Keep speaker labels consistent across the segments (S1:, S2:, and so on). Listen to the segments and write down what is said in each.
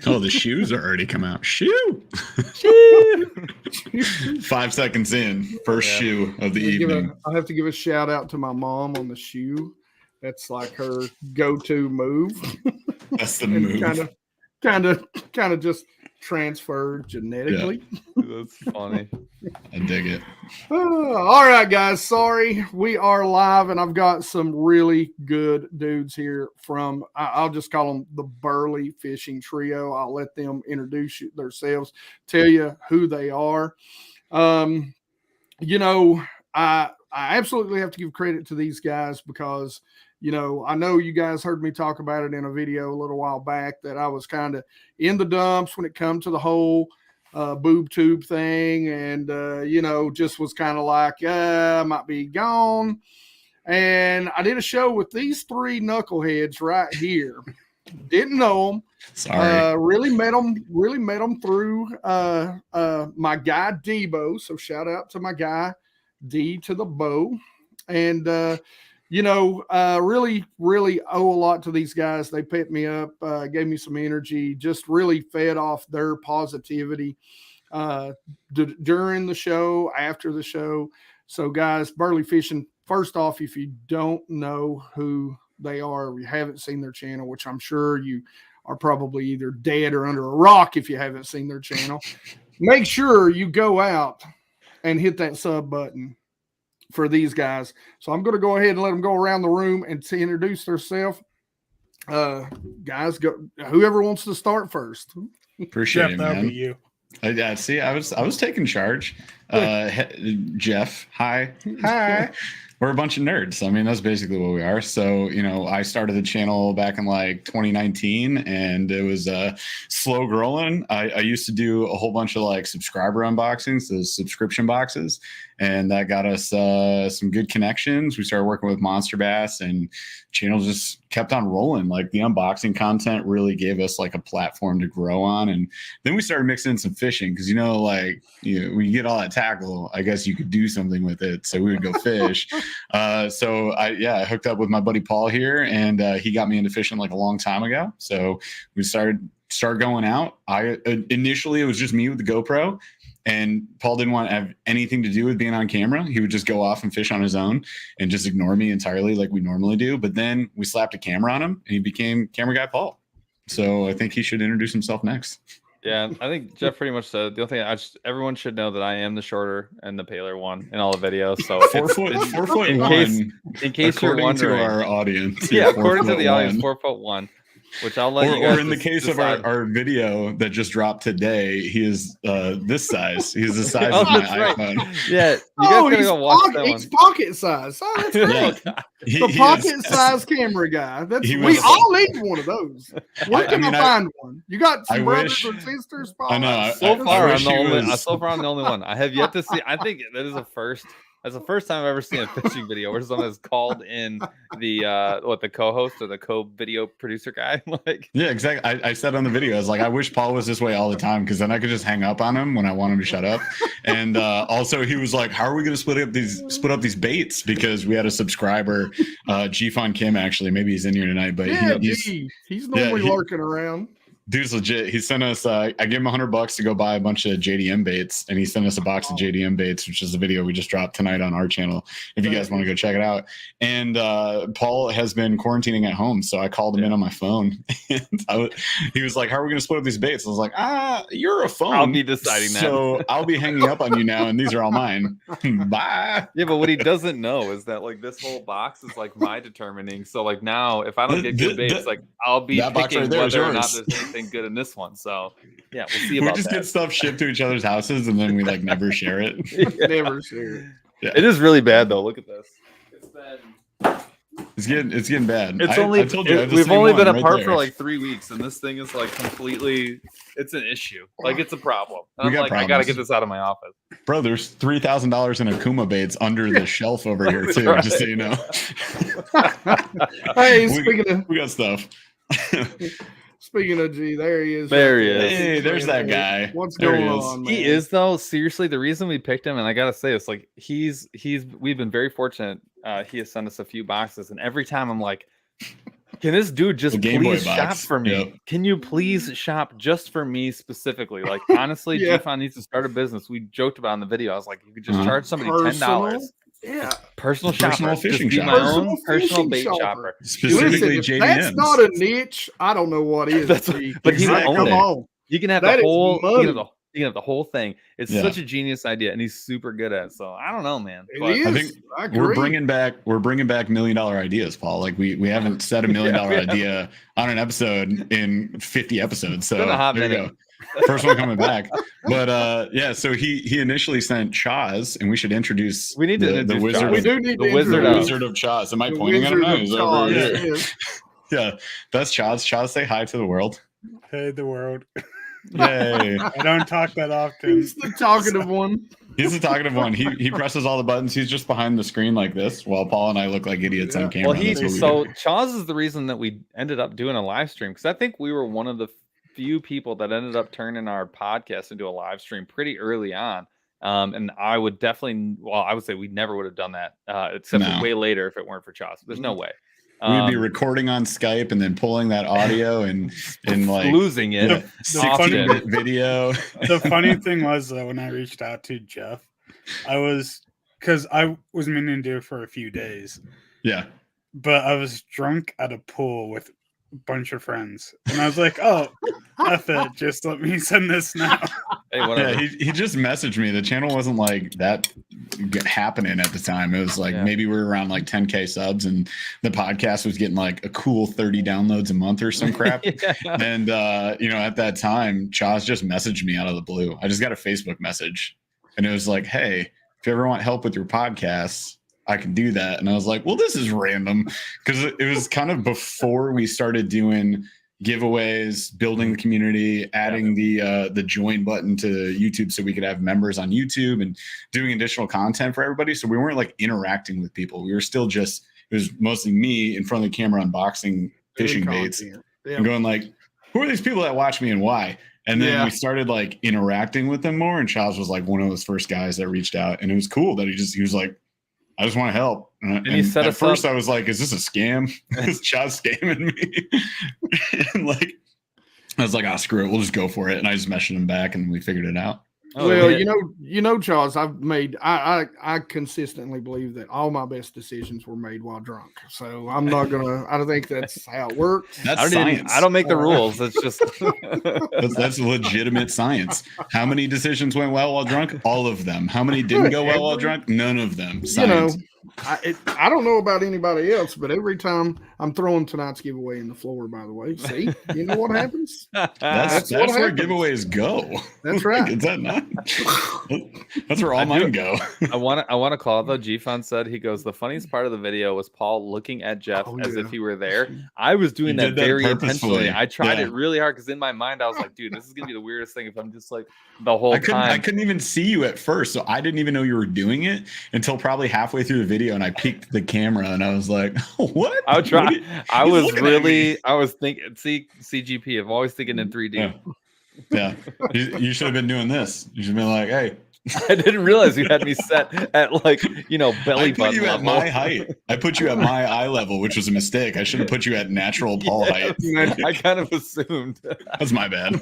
S1: Oh, the shoes are already come out. Shoe. 5 seconds in, first shoe of the evening.
S2: I have to give a shout out to my mom on the shoe. That's like her go-to move.
S1: That's the move.
S2: Kind of just transferred genetically.
S3: Yeah. That's funny.
S1: I dig it.
S2: All right, guys. Sorry, we are live, and I've got some really good dudes here from. I'll just call them the Burly Fishing Trio. I'll let them introduce themselves, tell you who they are. You know, I absolutely have to give credit to these guys because, you know, I know you guys heard me talk about it in a video a little while back that I was kind of in the dumps when it come to the whole boob tube thing. And, you know, just was kind of like, I might be gone. And I did a show with these three knuckleheads right here. Didn't know them.
S1: Sorry.
S2: Really met them through my guy Debo. So shout out to my guy D to the bow. And you know, really owe a lot to these guys. They picked me up, gave me some energy, just really fed off their positivity during the show, after the show. So guys, Burly Fishing, first off, if you don't know who they are, or you haven't seen their channel, which I'm sure you are probably either dead or under a rock if you haven't seen their channel, make sure you go out and hit that sub button for these guys. So I'm going to go ahead and let them go around the room and to introduce themselves. Guys, go. Whoever wants to start first.
S1: Appreciate
S4: Jeff,
S1: it,
S4: that'll
S1: man.
S4: be you.
S1: Yeah, see, I was taking charge. Jeff, hi. We're a bunch of nerds. I mean, that's basically what we are. So, you know, I started the channel back in like 2019 and it was slow growing. I used to do a whole bunch of like subscriber unboxings, those subscription boxes, and that got us some good connections. We started working with Monster Bass and channel just kept on rolling. Like the unboxing content really gave us like a platform to grow on. And then we started mixing in some fishing because, you know, like, you know, when you get all that tackle, I guess you could do something with it. So we would go fish. So I hooked up with my buddy Paul here and he got me into fishing like a long time ago. So we started going out. Initially it was just me with the GoPro. And Paul didn't want to have anything to do with being on camera. He would just go off and fish on his own and just ignore me entirely like we normally do. But then we slapped a camera on him and he became camera guy Paul. So I think he should introduce himself next.
S3: Yeah, I think Jeff pretty much said the only thing everyone should know that I am the shorter and the paler one in all the videos. So
S1: 4 foot
S3: in case you're wondering,
S1: to our audience.
S3: Yeah, according to the audience, 4'1", which I'll let you guys.
S1: Or in the case decide. Of our video that just dropped today, he is this size. He's the size of my iPhone.
S3: Yeah, you guys gotta go watch that one.
S2: He's pocket size. Oh, that's great.
S1: Yeah.
S2: The pocket size camera guy. We all need one of those. Where can I find one? You got some brothers or sisters?
S1: I know.
S3: So far, I'm the only one. I have yet to see. I think that is a first. That's the first time I've ever seen a fishing video where someone has called in the the co-host or the co-video producer guy. Like,
S1: yeah, exactly. I said on the video, I was like, I wish Paul was this way all the time because then I could just hang up on him when I want him to shut up. And also, he was like, "How are we going to split up these baits?" Because we had a subscriber, G Fun Kim. Actually, maybe he's in here tonight, but
S2: yeah, he's normally lurking around.
S1: Dude's legit. He sent us, I gave him $100 to go buy a bunch of JDM baits, and he sent us a box of JDM baits, which is the video we just dropped tonight on our channel. If you guys want to go check it out. And Paul has been quarantining at home, so I called him in on my phone. And he was like, "How are we going to split up these baits?" I was like, you're a phone.
S3: I'll be deciding that.
S1: So I'll be hanging up on you now, and these are all mine. Bye.
S3: Yeah, but what he doesn't know is that like this whole box is like my determining. So like now, if I don't get good baits, like I'll be picking whether or not there's anything good in this one. So yeah, we'll see about that.
S1: We just get stuff shipped to each other's houses and then we like never share it.
S2: Never share it.
S1: Yeah.
S3: It is really bad though. Look at this.
S1: It's getting bad.
S3: It's we've only been apart for like 3 weeks and this thing is like completely, it's an issue. Like it's a problem. And I'm like, I gotta get this out of my office.
S1: Bro, there's $3,000 in Akuma baits under the shelf over here too, just so you know.
S2: Hey,
S1: we got stuff.
S2: Speaking of G, there he is.
S3: There he is.
S1: Hey, there's that guy.
S2: What's going on, man?
S3: He is though. Seriously, the reason we picked him, and I gotta say, it's like we've been very fortunate. He has sent us a few boxes, and every time I'm like, Can this dude just
S1: Game Boy
S3: please shop
S1: box.
S3: for me?
S1: Yep.
S3: Can you please shop just for me specifically? Like, honestly,
S2: Yeah.
S3: GFON needs to start a business. We joked about in the video. I was like, you could just charge somebody $10.
S2: Yeah.
S3: Personal
S1: Personal
S3: shopper.
S1: fishing
S3: just be
S1: shopper.
S3: my own personal
S2: Fishing
S3: bait
S2: shopper.
S3: shopper.
S1: Specifically,
S2: Listen, if
S1: JVMs.
S2: that's not a niche, I don't know what is.
S3: But he would
S1: Exactly.
S3: own
S2: Come
S3: it.
S2: on.
S3: You can have
S2: That
S3: the
S2: is
S3: whole. You
S2: money.
S3: can have the whole thing. It's
S1: Yeah.
S3: such a genius idea, and he's super good at it. So I don't know, man.
S2: It
S3: But
S2: is.
S1: I think
S2: I agree.
S1: we're bringing back $1 million ideas, Paul. Like we haven't said $1 million idea on an episode in 50 episodes. So
S3: Been a hot
S1: there you
S3: minute.
S1: go. First one coming back. But yeah, so he initially sent Chaz, and we should introduce
S3: We need to
S1: the
S3: introduce
S1: wizard
S3: Chaz.
S2: We
S1: of,
S2: do need
S3: The
S2: to
S3: Wizard
S1: the
S3: of-
S1: wizard of Chaz. Am I
S2: the
S1: pointing at him
S2: Wizard
S1: now?
S2: of
S1: He's over
S2: Chaz,
S1: here.
S2: yes.
S1: Yeah, that's Chaz. Chaz, say hi to the world.
S4: Hey, the world.
S1: Yay.
S4: I don't talk that often.
S2: He's the talkative one.
S1: He's the talkative one. He presses all the buttons. He's just behind the screen like this, while Paul and I look like idiots
S2: Yeah.
S1: on camera.
S3: Well,
S1: That's what we
S3: so
S1: do.
S3: Chaz is the reason that we ended up doing a live stream, because I think we were one of the few people that ended up turning our podcast into a live stream pretty early on. And I would definitely, well, I would say we never would have done that, except for
S1: No.
S3: way later if it weren't for Chaz. There's no way.
S1: We'd be recording on Skype and then pulling that audio and like
S3: losing it.
S1: yeah,
S4: The funny-
S1: 60-bit video.
S4: The funny thing was, though, when I reached out to Jeff, because I was meaning to do it for a few days,
S1: Yeah.
S4: but I was drunk at a pool with a bunch of friends. And I was like, oh, F it, just let me send this now.
S3: Hey, whatever.
S1: Yeah, he just messaged me. The channel wasn't like that happening at the time. It was like maybe we were around like 10K subs, and the podcast was getting like a cool 30 downloads a month or some crap.
S3: Yeah.
S1: And at that time, Chaz just messaged me out of the blue. I just got a Facebook message, and it was like, "Hey, if you ever want help with your podcast, I can do that." And I was like, "Well, this is random," because it was kind of before we started doing giveaways, building the community, adding the join button to YouTube so we could have members on YouTube and doing additional content for everybody. So we weren't like interacting with people. We were still just, it was mostly me in front of the camera unboxing fishing baits and going like, who are these people that watch me and why? And then we started like interacting with them more. And Charles was like one of those first guys that reached out, and it was cool that he was like, I just want to help. And
S3: he set
S1: at
S3: us
S1: first
S3: up.
S1: I was like, is this a scam? Is Chaz scamming me? And like, I was like, oh, screw it. We'll just go for it. And I just messaged him back and we figured it out.
S3: Oh,
S2: Well,
S3: yeah.
S2: you know, Charles, I consistently believe that all my best decisions were made while drunk. So I'm not gonna. I don't think that's how it works.
S1: That's science.
S3: I don't make the rules. It's just
S1: That's legitimate science. How many decisions went well while drunk? All of them. How many didn't go well while drunk? None of them. Science.
S2: I don't know about anybody else, but every time I'm throwing tonight's giveaway in the floor, by the way. See, you know what happens?
S1: That's
S2: what
S1: where
S2: happens.
S1: giveaways go.
S2: That's right.
S1: Is that not? That's where all mine go.
S3: I want to call it though. G-Fun said, he goes, the funniest part of the video was Paul looking at Jeff as if he were there. I was doing
S1: You
S3: that
S1: did that
S3: very
S1: purposefully.
S3: intentionally. I tried
S1: Yeah.
S3: it really hard because in my mind I was like, dude, this is gonna be the weirdest thing if I'm just like the whole
S1: I
S3: time.
S1: couldn't even see you at first, so I didn't even know you were doing it until probably halfway through the video, and I peeked the camera and I was like, "What?"
S3: I would try.
S1: What are you-
S3: I
S1: he's
S3: was
S1: looking at me.
S3: I was thinking. See, CGP. I'm always thinking in 3D.
S1: Yeah. You should have been doing this. You should have been like, "Hey,
S3: I didn't realize you had me set at like belly
S1: I put
S3: button
S1: you at
S3: level.
S1: my height. I put you at my eye level, which was a mistake. I should have put you at natural Paul height.
S3: I kind of assumed.
S1: That's my bad.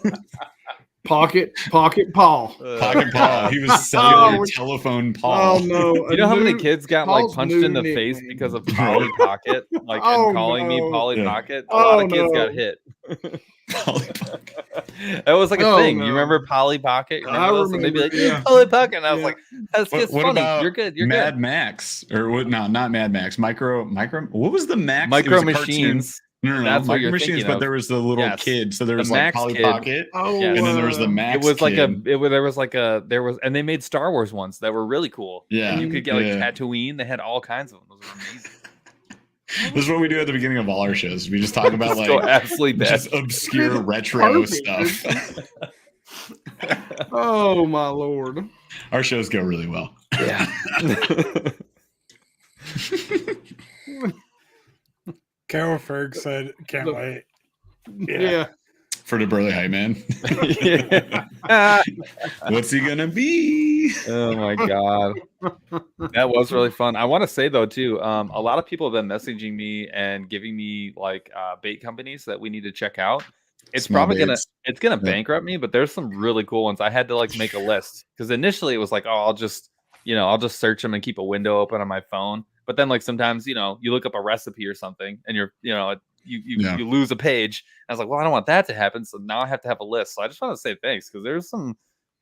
S2: Pocket Paul.
S1: Pocket Paul. He was cellular
S2: Oh,
S1: telephone Paul.
S2: Oh no!
S3: You know how many kids got
S2: Paul's
S3: like punched in the
S2: new
S3: face
S2: nickname.
S3: because of Polly Pocket, like
S2: Oh,
S3: and calling me
S2: no.
S3: Polly
S1: Yeah.
S3: Pocket? A lot of kids
S2: no.
S3: got hit.
S1: Polly Pocket.
S3: That was like a
S2: Oh,
S3: thing.
S2: no.
S3: You remember Polly Pocket? You
S2: I
S3: those? And they'd be like,
S2: remember, yeah.
S3: Polly Pocket, and I was
S2: Yeah.
S3: like, that's
S1: What
S3: funny.
S1: about
S3: You're good. You're
S1: Mad
S3: good.
S1: Max or what? No, not Mad Max. Micro. What was the Max? It
S3: Micro
S1: was a cartoon.
S3: Machines.
S1: No,
S3: That's what
S1: Micro
S3: you're
S1: Machines.
S3: thinking
S1: But
S3: of.
S1: there was the little
S3: Yes.
S1: kid. So there
S3: The
S1: was like
S3: Max
S1: Polly
S3: kid.
S1: Pocket,
S2: Oh,
S3: Yes.
S1: and then there was the Max.
S3: It was like
S1: kid.
S3: and they made Star Wars ones that were really cool.
S1: Yeah,
S3: And you could get like
S1: yeah.
S3: Tatooine. They had all kinds of them. Those were amazing.
S1: This is what we do at the beginning of all our shows. We just talk about
S3: Just go
S1: like
S3: absolutely bad.
S1: just obscure retro
S2: Perfect.
S1: stuff.
S2: Oh my lord!
S1: Our shows go really well.
S3: Yeah.
S4: Carol Ferg said, can't
S2: Look.
S4: wait.
S2: Yeah.
S1: For the Burly Hype Man. What's he gonna be?
S3: Oh my god, that was really fun. I want to say though too, a lot of people have been messaging me and giving me like bait companies that we need to check out. It's
S1: Small
S3: probably
S1: baits.
S3: gonna
S1: Yep.
S3: bankrupt me, but there's some really cool ones. I had to like make a list because initially it was like, oh, I'll just search them and keep a window open on my phone. But then like sometimes you look up a recipe or something and you lose a page. I was like, well, I don't want that to happen, so now I have to have a list. So I just want to say thanks because there's some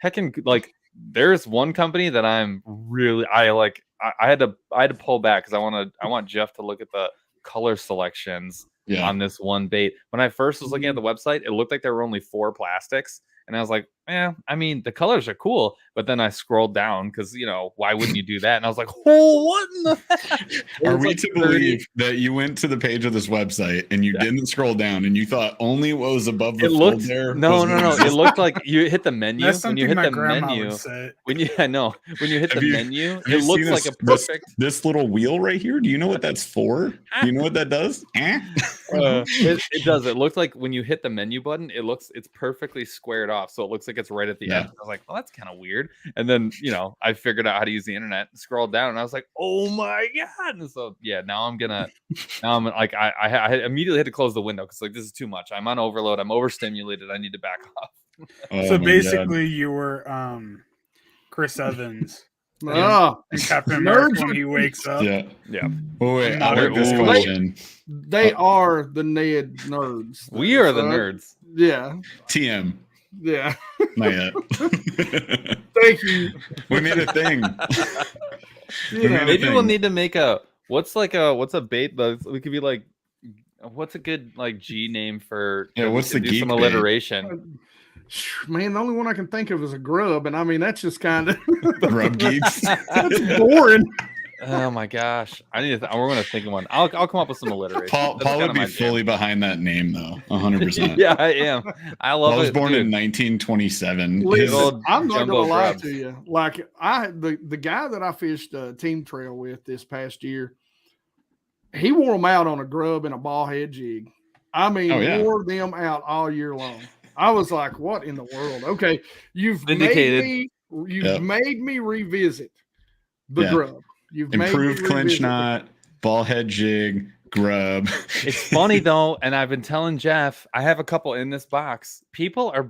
S3: heckin' like there's one company that I'm really I had to pull back because I want Jeff to look at the color selections on this one bait. When I first was looking at the website, it looked like there were only 4 plastics. And I was like, I mean, the colors are cool. But then I scrolled down because, why wouldn't you do that? And I was like, oh, what in the heck?
S1: Are we to believe that you went to the page of this website and you didn't scroll down and you thought only what was above the fold there?
S3: No. It looked like you hit the menu.
S4: That's
S3: when you
S4: something
S3: hit
S4: my
S3: the
S4: grandma
S3: menu,
S4: would say.
S3: when you hit the menu,
S1: Have you
S3: it looks
S1: seen
S3: like a perfect.
S1: this little wheel right here. Do you know what that's for? Do you know what that does?
S3: It does. It looks like when you hit the menu button, it's perfectly squared off, so it looks like it's right at the edge. I was like, well, that's kind of weird. And then I figured out how to use the internet, scrolled down, and I was like, oh my god. And so now I'm like I immediately had to close the window because like this is too much. I'm on overload. I'm overstimulated. I need to back off.
S4: So basically, you were Chris Evans.
S2: Oh,
S4: And Captain America when he wakes up.
S1: Yeah.
S3: Yeah.
S1: Oh wait, I like this question.
S2: they are the Ned nerds.
S3: We are the nerds.
S2: Yeah.
S1: TM.
S2: Yeah.
S1: Not yet.
S2: Thank you.
S1: We made a thing.
S3: Maybe we'll need to make what's a bait that we could be like. What's a good like G name for?
S1: What's the geek
S3: some
S1: bait?
S3: alliteration?
S2: Man, the only one I can think of is a grub, and I mean that's just kind of
S1: Grub geeks.
S2: that's boring.
S3: Oh my gosh, I need to. We're gonna think of one. I'll come up with some alliteration.
S1: Paul would be fully behind that name though, 100%.
S3: Yeah, I am. I love it.
S1: I was born
S3: dude.
S1: in 1927.
S2: Listen, I'm not
S3: jumbo
S2: gonna lie
S3: grubs.
S2: to you. Like the guy that I fished a team trail with this past year, he wore them out on a grub and a ball head jig. I mean, wore them out all year long. I was like, what in the world? Okay, you've made me revisit the grub. You've
S1: improved
S2: made me
S1: clinch
S2: revisit
S1: knot, ball head jig, grub.
S3: It's funny though, and I've been telling Jeff, I have a couple in this box. People are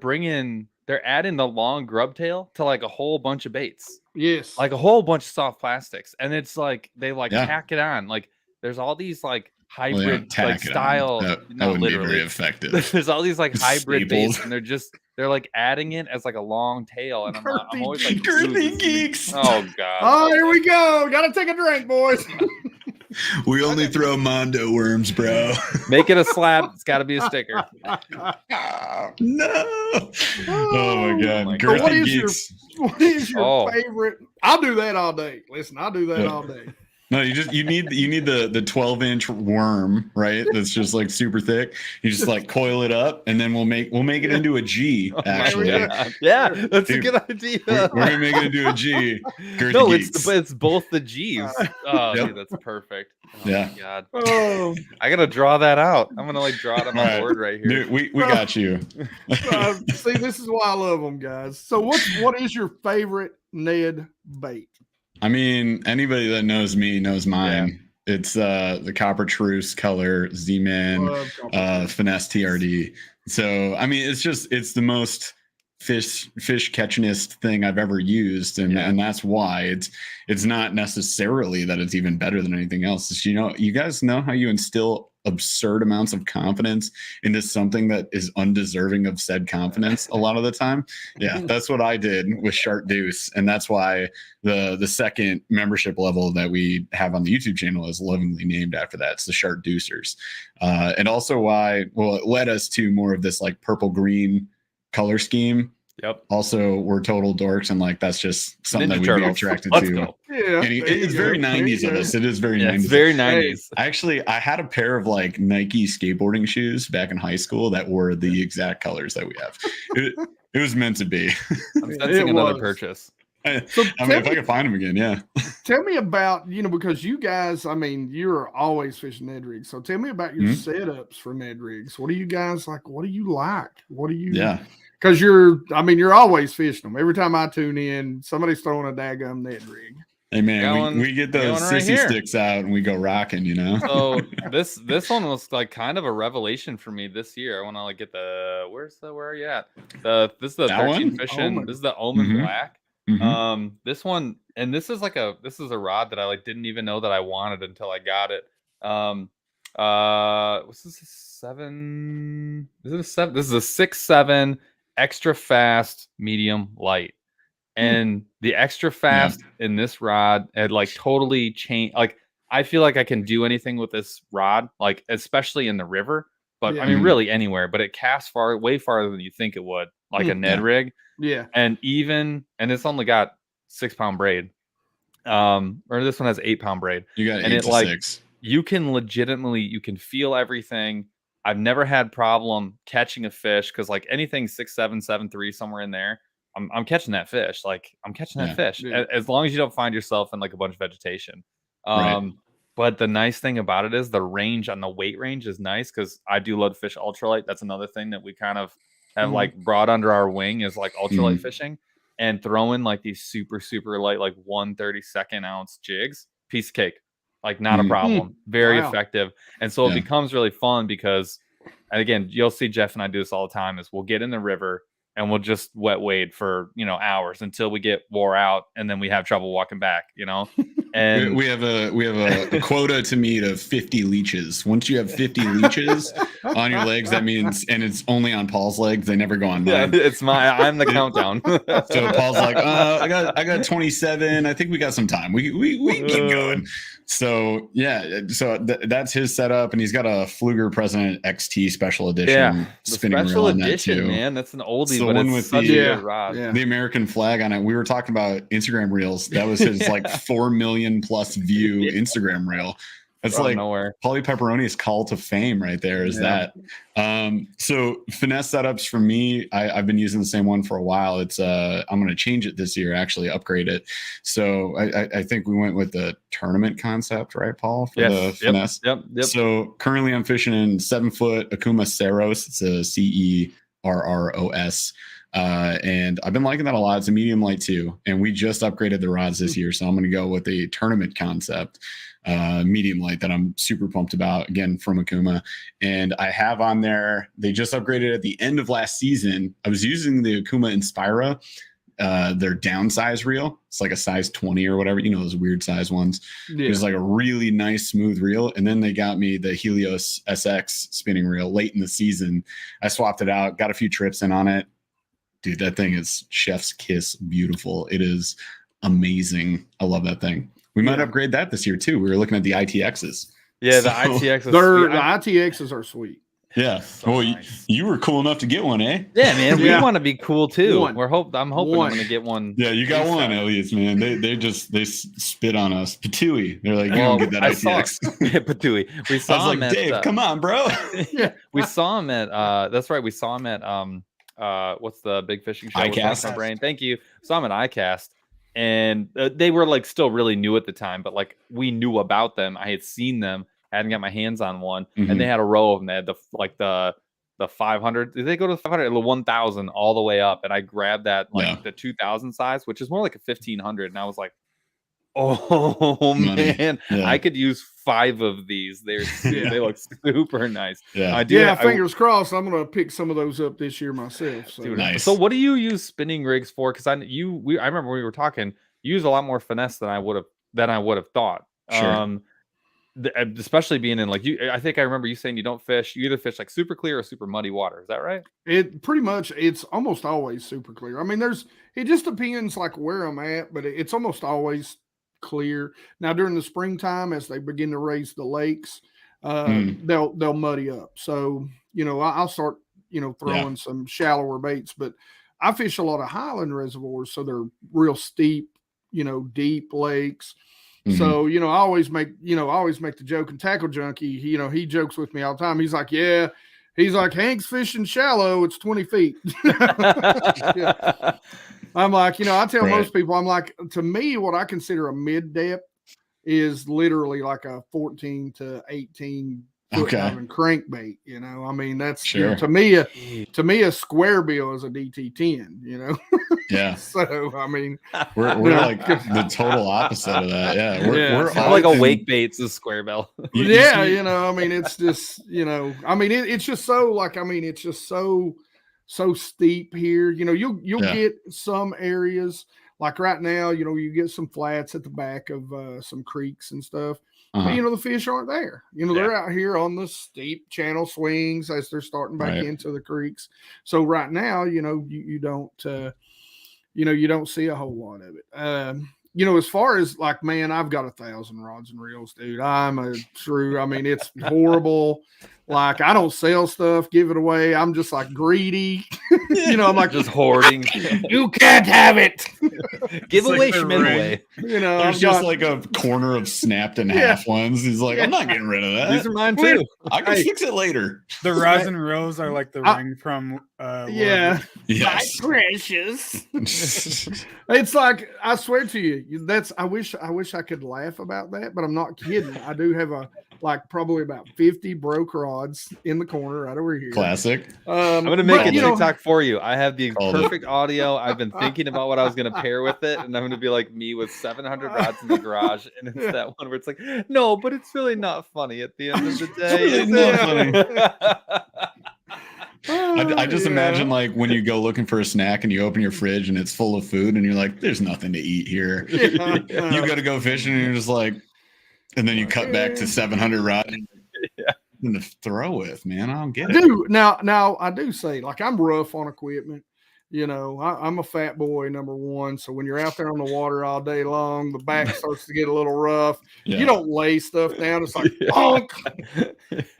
S3: they're adding the long grub tail to like a whole bunch of baits.
S2: Yes.
S3: Like a whole bunch of soft plastics. And it's like they tack it on. Like there's all these like hybrid like style.
S1: That
S3: not
S1: wouldn't
S3: literally
S1: be very effective.
S3: There's all these like hybrid baits,
S1: Staples.
S3: and they're like adding it as like a long tail. And I'm always like,
S1: Girthy geeks.
S3: oh god.
S2: Oh, here we go. Gotta take a drink, boys.
S1: We only throw Mondo worms, bro.
S3: Make it a slab. It's got to be a sticker.
S1: No. Oh my god.
S3: my
S1: Girthy
S2: God.
S1: geeks.
S2: What is your favorite? I'll do that all day. Listen, I'll do that all day.
S1: No, you need the 12-inch worm, right? That's just like super thick. You just like coil it up, and then we'll make it into a G. Actually,
S3: yeah, that's a good idea.
S1: We're gonna make it into a G.
S3: No, it's both the G's. Oh, dude, that's perfect. Oh,
S1: yeah.
S3: my God.
S2: Oh,
S3: I gotta draw that out. I'm gonna like draw it on my board right here.
S1: Dude, we got you.
S2: see, this is why I love them, guys. So, what is your favorite Ned bait?
S1: I mean, anybody that knows me knows mine. Yeah. It's the Copper Truce color Z-Man finesse TRD. So I mean, it's the most fish catchingest thing I've ever used, and that's why it's not necessarily that it's even better than anything else. It's, you guys know how you instill absurd amounts of confidence into something that is undeserving of said confidence a lot of the time. Yeah, that's what I did with Shark Deuce, and that's why the second membership level that we have on the YouTube channel is lovingly named after that. It's the Shark Deucers, and also why it led us to more of this like purple green color scheme.
S3: Yep.
S1: Also, we're total dorks, and like that's just something
S3: Ninja
S1: that we'd
S3: Turtles.
S1: be attracted
S3: Let's
S1: to.
S3: go.
S2: Yeah,
S1: And it's very 90s of us. It is very 90s.
S3: It's very 90s.
S1: Actually, I had a pair of like Nike skateboarding shoes back in high school that were the exact colors that we have. It was meant to be.
S3: I'm sensing another purchase.
S2: So
S1: I mean, if I could find them again, yeah.
S2: tell me about, because you guys, I mean, you're always fishing Ned rigs. So tell me about your setups for Ned rigs. What do you guys like? What do you like? What do you?
S1: Yeah.
S2: Because you're always fishing them. Every time I tune in, somebody's throwing a daggum Ned rig.
S1: Hey man, we get those sissy sticks out and we go rocking,
S3: So this one was like kind of a revelation for me this year. I want to like get where are you at? This is the
S1: that
S3: 13
S1: one?
S3: fishing.
S2: Omen.
S3: This is the Omen Black.
S1: Mm-hmm.
S3: This one, and this is a rod that I like didn't even know that I wanted until I got it. What's this? 7? Is it a 7? This is a 6.7 extra fast medium light. And the extra fast in this rod had like totally changed. Like I feel like I can do anything with this rod, like especially in the river. But I mean, really anywhere. But it casts way farther than you think it would, like a Ned rig.
S2: Yeah.
S3: And it's only got 6-pound braid. Or this one has 8-pound braid.
S1: You got 8 to 6.
S3: You can feel everything. I've never had problem catching a fish because like anything 6.7, 7.3 somewhere in there. I'm catching that fish. Like I'm catching that fish as long as you don't find yourself in like a bunch of vegetation. But the nice thing about it is the range on the weight range is nice because I do love to fish ultralight. That's another thing that we kind of have like brought under our wing is like ultralight fishing and throwing like these super, super light, like 1/32 ounce jigs, piece of cake, like not a problem, very effective. And so it becomes really fun because, and again, you'll see Jeff and I do this all the time is we'll get in the river and we'll just wet wade for, hours until we get wore out and then we have trouble walking back, And
S1: we have a quota to meet of 50 leeches. Once you have 50 leeches on your legs, that means, and it's only on Paul's legs, they never go on mine.
S3: Yeah, I'm the countdown.
S1: So Paul's like, I got 27. I think we got some time. We can keep going. So that's his setup, and he's got a Fluger President XT special edition spinning reel on that too.
S3: Man, that's an oldie,
S1: the
S3: but
S1: one
S3: it's
S1: with
S3: such a good rod.
S1: The American flag on it. We were talking about Instagram reels. That was his like 4 million plus view Instagram reel. That's like Pauly Pepperoni's call to fame right there is that. So finesse setups for me, I've been using the same one for a while. It's I'm going to change it this year, actually upgrade it. So I think we went with the tournament concept, right, Paul, for the finesse?
S3: Yep.
S1: So currently I'm fishing in 7-foot Akuma Ceros. It's a CERROS. And I've been liking that a lot. It's a medium light too. And we just upgraded the rods this year. So I'm going to go with a tournament concept, medium light that I'm super pumped about, again, from Akuma. And I have on there, they just upgraded at the end of last season. I was using the Akuma Inspira, their downsize reel. It's like a size 20 or whatever, those weird size ones. It was like a really nice smooth reel. And then they got me the Helios SX spinning reel late in the season. I swapped it out, got a few trips in on it. Dude, that thing is chef's kiss beautiful. It is amazing. I love that thing. We might upgrade that this year too. We were looking at the ITXs.
S3: Yeah, the ITXs.
S2: The ITXs are sweet.
S1: Yeah.
S3: So nice.
S1: You were cool enough to get one, eh?
S3: Yeah, man. We want to be cool too. I'm hoping I'm going to get one.
S1: Yeah, you got one, Elliot, man. They spit on us. Patooey. They're like, you don't get that ITX.
S3: Patooey. We saw him
S1: like,
S3: at
S1: Dave, come on, bro.
S3: We saw him at that's right. We saw him at what's the big fishing show?
S1: iCast.
S3: My brain. Thank you. Saw him at iCast. And they were like still really new at the time, but like we knew about them. I had seen them, hadn't got my hands on one, and they had a row of them. They had the 500. Did they go to the 500? The 1,000 all the way up, and I grabbed that the 2,000 size, which is more like a 1,500, and I was like, oh man, I could use 5 of these. They look super nice.
S2: Fingers crossed. I'm gonna pick some of those up this year myself. So.
S3: Dude, nice. So what do you use spinning rigs for? Because I remember when we were talking, you use a lot more finesse than I would have thought.
S1: Sure.
S3: Especially being in I think I remember you saying you either fish like super clear or super muddy water. Is that right?
S2: It pretty much, it's almost always super clear. I mean, it just depends like where I'm at, but it's almost always clear. Now during the springtime, as they begin to raise the lakes, they'll muddy up. So I'll start throwing some shallower baits. But I fish a lot of highland reservoirs, so they're real steep, deep lakes. So I always make the joke, and Tackle Junkie, he jokes with me all the time. He's like, Hank's fishing shallow, it's 20 feet. I'm like, I tell
S1: Right.
S2: most people, I'm like, to me, what I consider a mid depth is literally like a 14 to 18 foot diving crankbait. I mean, that's
S1: Sure.
S2: to me a square bill is a DT10.
S1: Yeah.
S2: So I mean,
S1: we're like the total opposite of that. Yeah, we're
S3: It's
S1: all
S3: like a
S1: in-
S3: wake bait's a square bell.
S1: you
S2: yeah,
S1: see-
S2: I mean, it's just, I mean, it's just so like, I mean, it's just so steep here. You'll get some areas like right now, you get some flats at the back of some creeks and stuff. But the fish aren't there. They're out here on the steep channel swings as they're starting back into the creeks. So right now, you don't you don't see a whole lot of it. As far as like, man, I've got 1,000 rods and reels, dude. I mean, it's horrible. Like, I don't sell stuff, give it away. I'm just like greedy. I'm like,
S3: just hoarding.
S2: You can't have it.
S3: Give away,
S4: like the
S3: Schmidt
S4: ring.
S3: away.
S1: There's just like a corner of snapped in half ones. He's like, I'm not getting rid of that.
S3: These are mine too.
S1: I can fix it later.
S4: The rods and reels are like the ring from
S2: yeah.
S1: Yes.
S2: My precious. It's like, I swear to you, I wish I could laugh about that, but I'm not kidding. I do have probably about 50 broke rods in the corner right over here.
S1: Classic.
S3: I'm gonna make a TikTok for you. I have the perfect audio. I've been thinking about what I was gonna pair with it, and I'm gonna be like me with 700 rods in the garage, and it's that one where it's like, no, but it's really not funny at the end of the day.
S1: It's really not I just imagine like when you go looking for a snack and you open your fridge and it's full of food and you're like, there's nothing to eat here. You got to go fishing and you're just like, and then you cut back to 700 rod and to throw with, man. I don't get it.
S2: Dude, now I do say, like, I'm rough on equipment. I'm a fat boy, number one. So when you're out there on the water all day long, the back starts to get a little rough.
S1: Yeah.
S2: You don't lay stuff down. It's like, bonk.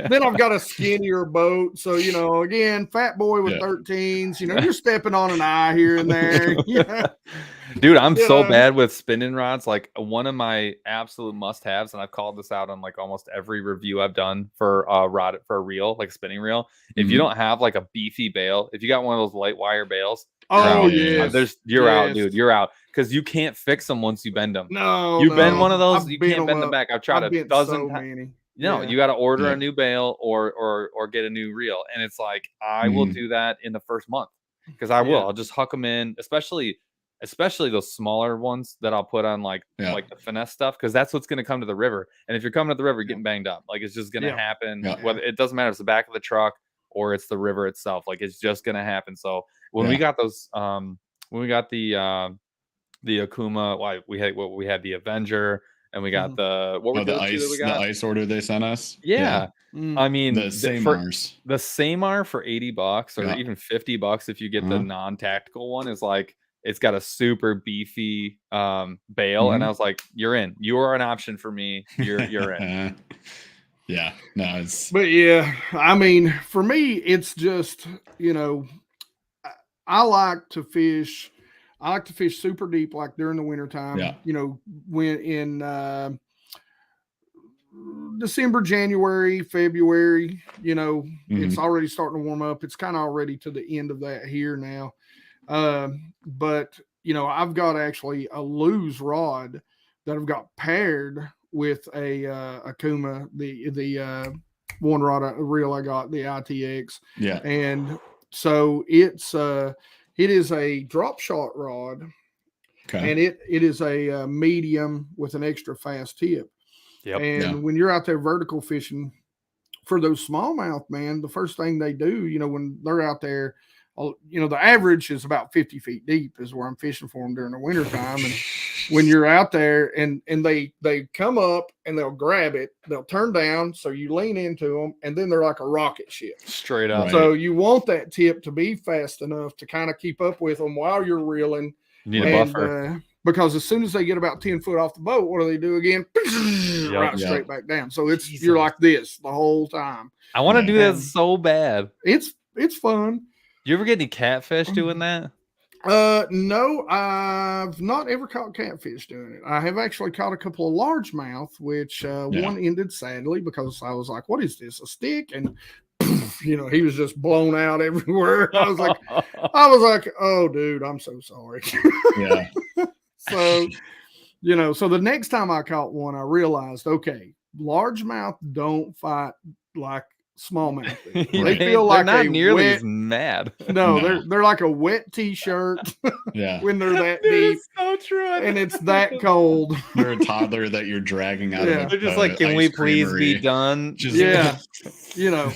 S2: Then I've got a skinnier boat. So, again, fat boy with 13s, you're stepping on an eye here and there.
S3: Dude, I'm so bad with spinning rods. Like, one of my absolute must-haves, and I've called this out on like almost every review I've done for a reel, like a spinning reel. If you don't have like a beefy bail, if you got one of those light wire bails, you're out, dude. You're out because you can't fix them once you bend them.
S2: No,
S3: bend one of those, you can't bend them back. I've tried a dozen
S2: times.
S3: You got to order a new bail or get a new reel, and it's like I will do that in the first month because I'll just huck them in, especially those smaller ones that I'll put on like the finesse stuff, because that's what's going to come to the river. And if you're coming to the river, you're getting banged up. Like, it's just going to happen. Whether it doesn't matter if it's the back of the truck or it's the river itself. Like, it's just going to happen. So when we got those, when we got the Akuma, we had the Avenger, and we got the
S1: ice order they sent us.
S3: I mean,
S1: the
S3: Samar for $80 or even $50 if you get the non-tactical one is like, it's got a super beefy bail, and I was like, "You're in. You are an option for me. You're in."
S2: But yeah, I mean, for me, it's just I like to fish. I like to fish super deep, like during the wintertime. When in December, January, February, it's already starting to warm up. It's kind of already to the end of that here now. But I've got actually a loose rod that I've got paired with a Akuma, the one rod reel I got, the ITX. And so it is a drop shot rod, and it is a medium with an extra fast tip. When you're out there vertical fishing for those smallmouth, man, the first thing they do, when they're out there, the average is about 50 feet deep is where I'm fishing for them during the wintertime. And when you're out there and they come up and they'll grab it, they'll turn down. So you lean into them, and then they're like a rocket ship.
S3: Straight up.
S2: So you want that tip to be fast enough to kind of keep up with them while you're reeling.
S3: You need a buffer.
S2: Because as soon as they get about 10 foot off the boat, what do they do again? Straight back down. So you're like this the whole time.
S3: I want to do that so bad.
S2: It's fun.
S3: You ever get any catfish doing that?
S2: No, I've not ever caught catfish doing it. I have actually caught a couple of largemouth, which one ended sadly because I was like, what is this, a stick? And you know, he was just blown out everywhere. I was like, oh, dude, I'm so sorry.
S1: Yeah.
S2: So, you know, so the next time I caught one, I realized, okay, largemouth don't fight like smallmouth. They feel
S3: they're
S2: like
S3: not
S2: a
S3: nearly
S2: wet,
S3: as mad.
S2: no,
S1: No.
S2: they're like a wet t-shirt
S1: Yeah.
S2: when they're that
S3: Dude,
S2: deep
S3: it's so true.
S2: and it's that cold.
S1: They're a toddler that you're dragging out
S2: Yeah.
S1: of
S3: They're just like, can we please be done?
S1: Just,
S2: Yeah. You know,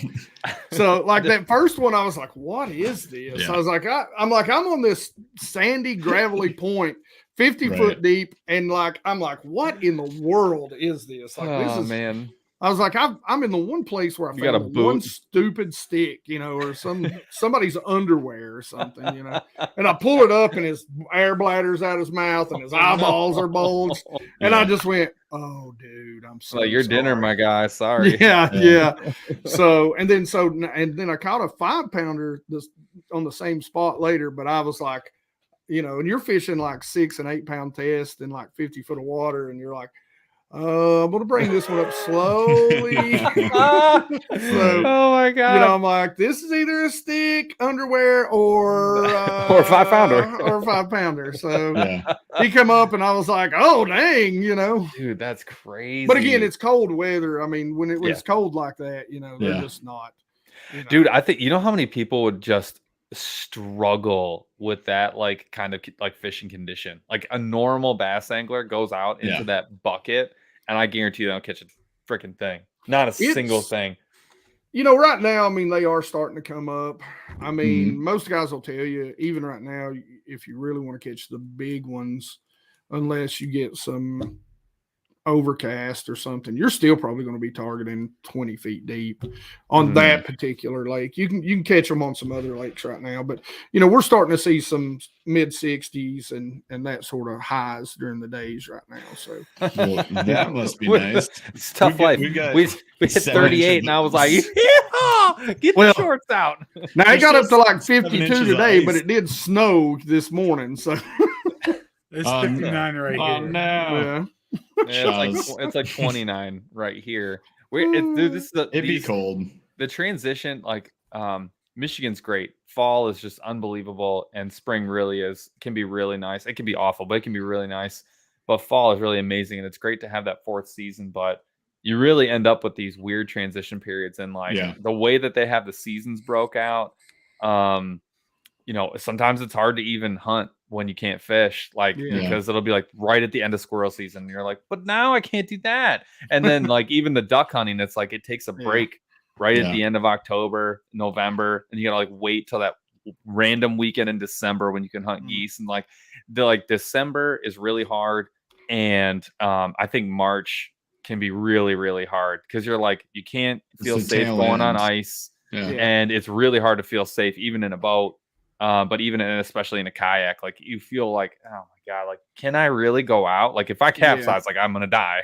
S2: so like that first one, I was like, what is this?
S1: Yeah.
S2: I was like, I'm on this sandy, gravelly point, 50
S1: Right.
S2: foot deep. And like, I'm like, what in the world is this? Like, this
S3: Oh
S2: is,
S3: man.
S2: I was like, I'm in the one place where I
S3: You got
S2: found
S3: a
S2: the one
S3: boot.
S2: stupid stick, you know, or somebody's underwear or something, you know. And I pull it up and his air bladder's out his mouth and his eyeballs are bulged. And I just went, oh, dude, I'm so
S3: Like your dinner,
S2: sorry.
S3: my guy. Sorry.
S2: Yeah. So and then I caught a 5-pounder this on the same spot later, but I was like, you know, and you're fishing like 6 and 8 pound test in like 50 foot of water, and you're like, I'm gonna bring this one up slowly.
S3: Oh my god.
S2: You know, I'm like, this is either a stick, underwear, or
S3: Or a 5-pounder.
S2: or a 5-pounder. So
S1: Yeah.
S2: he come up, and I was like, oh dang, you know.
S3: Dude, that's crazy.
S2: But again, it's cold weather. I mean, when it's cold like that, you know, they're just not. You know.
S3: Dude, I think, you know how many people would just struggle with that, like kind of like fishing condition. Like a normal bass angler goes out into that bucket, and I guarantee you they don't catch a freaking thing. Not a single thing.
S2: You know, right now, I mean, they are starting to come up. I mean, most guys will tell you, even right now, if you really want to catch the big ones, unless you get some overcast or something, you're still probably going to be targeting 20 feet deep on that particular lake. You can catch them on some other lakes right now, but you know, we're starting to see some mid 60s and that sort of highs during the days right now. So
S1: Well, that must be nice.
S3: It's tough life. We hit 38 and I was like, yeah, get the shorts out.
S2: Now it got up to like
S1: 7
S2: 52
S1: inches of
S2: today,
S1: ice.
S2: but it did snow this morning. So
S4: It's 59 right
S1: Oh
S4: here.
S1: no.
S3: Yeah, it's like 29 right here. Dude, this is
S1: It'd be cold.
S3: The transition, like Michigan's great. Fall is just unbelievable, and spring really can be really nice. It can be awful, but it can be really nice. But fall is really amazing, and it's great to have that 4th season. But you really end up with these weird transition periods, and like the way that they have the seasons broke out. You know, sometimes it's hard to even hunt when you can't fish, like because it'll be like right at the end of squirrel season. And you're like, but now I can't do that. And then like even the duck hunting, it's like it takes a break right at the end of October, November, and you gotta like wait till that random weekend in December when you can hunt geese. And like December is really hard, and I think March can be really, really hard because you're like you can't feel safe going on ice, and it's really hard to feel safe even in a boat. But even especially in a kayak, like you feel like, oh my god, like can I really go out? Like if I capsize, like I'm gonna die.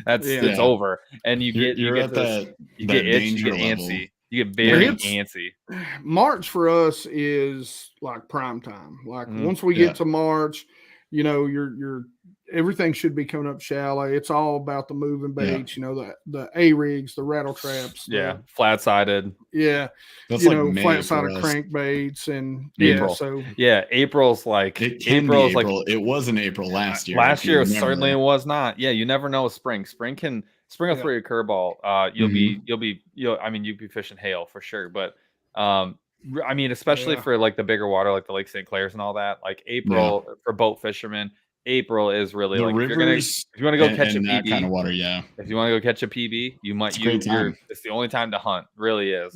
S3: It's over. And you get antsy. You get very antsy.
S2: March for us is like prime time. Like once we get to March, you know, you're everything should be coming up shallow. It's all about the moving baits, you know, the A-rigs, the rattle traps.
S3: Flat-sided.
S2: Yeah.
S1: That's
S2: you
S1: like
S2: know,
S1: May
S2: flat-sided
S1: for us.
S2: crankbaits and
S3: April. April's like
S1: April. It was in April last year.
S3: Last year certainly it was not. Yeah, you never know with spring. Spring will throw you a curveball. You'll be fishing hail for sure, but I mean, especially for like the bigger water, like the Lake St. Clair's and all that, like April for boat fishermen, April is really
S1: the
S3: like
S1: rivers,
S3: if you want to go catch a PB,
S1: that kind of water,
S3: if you want to go catch a PB, it's the only time to hunt, really is.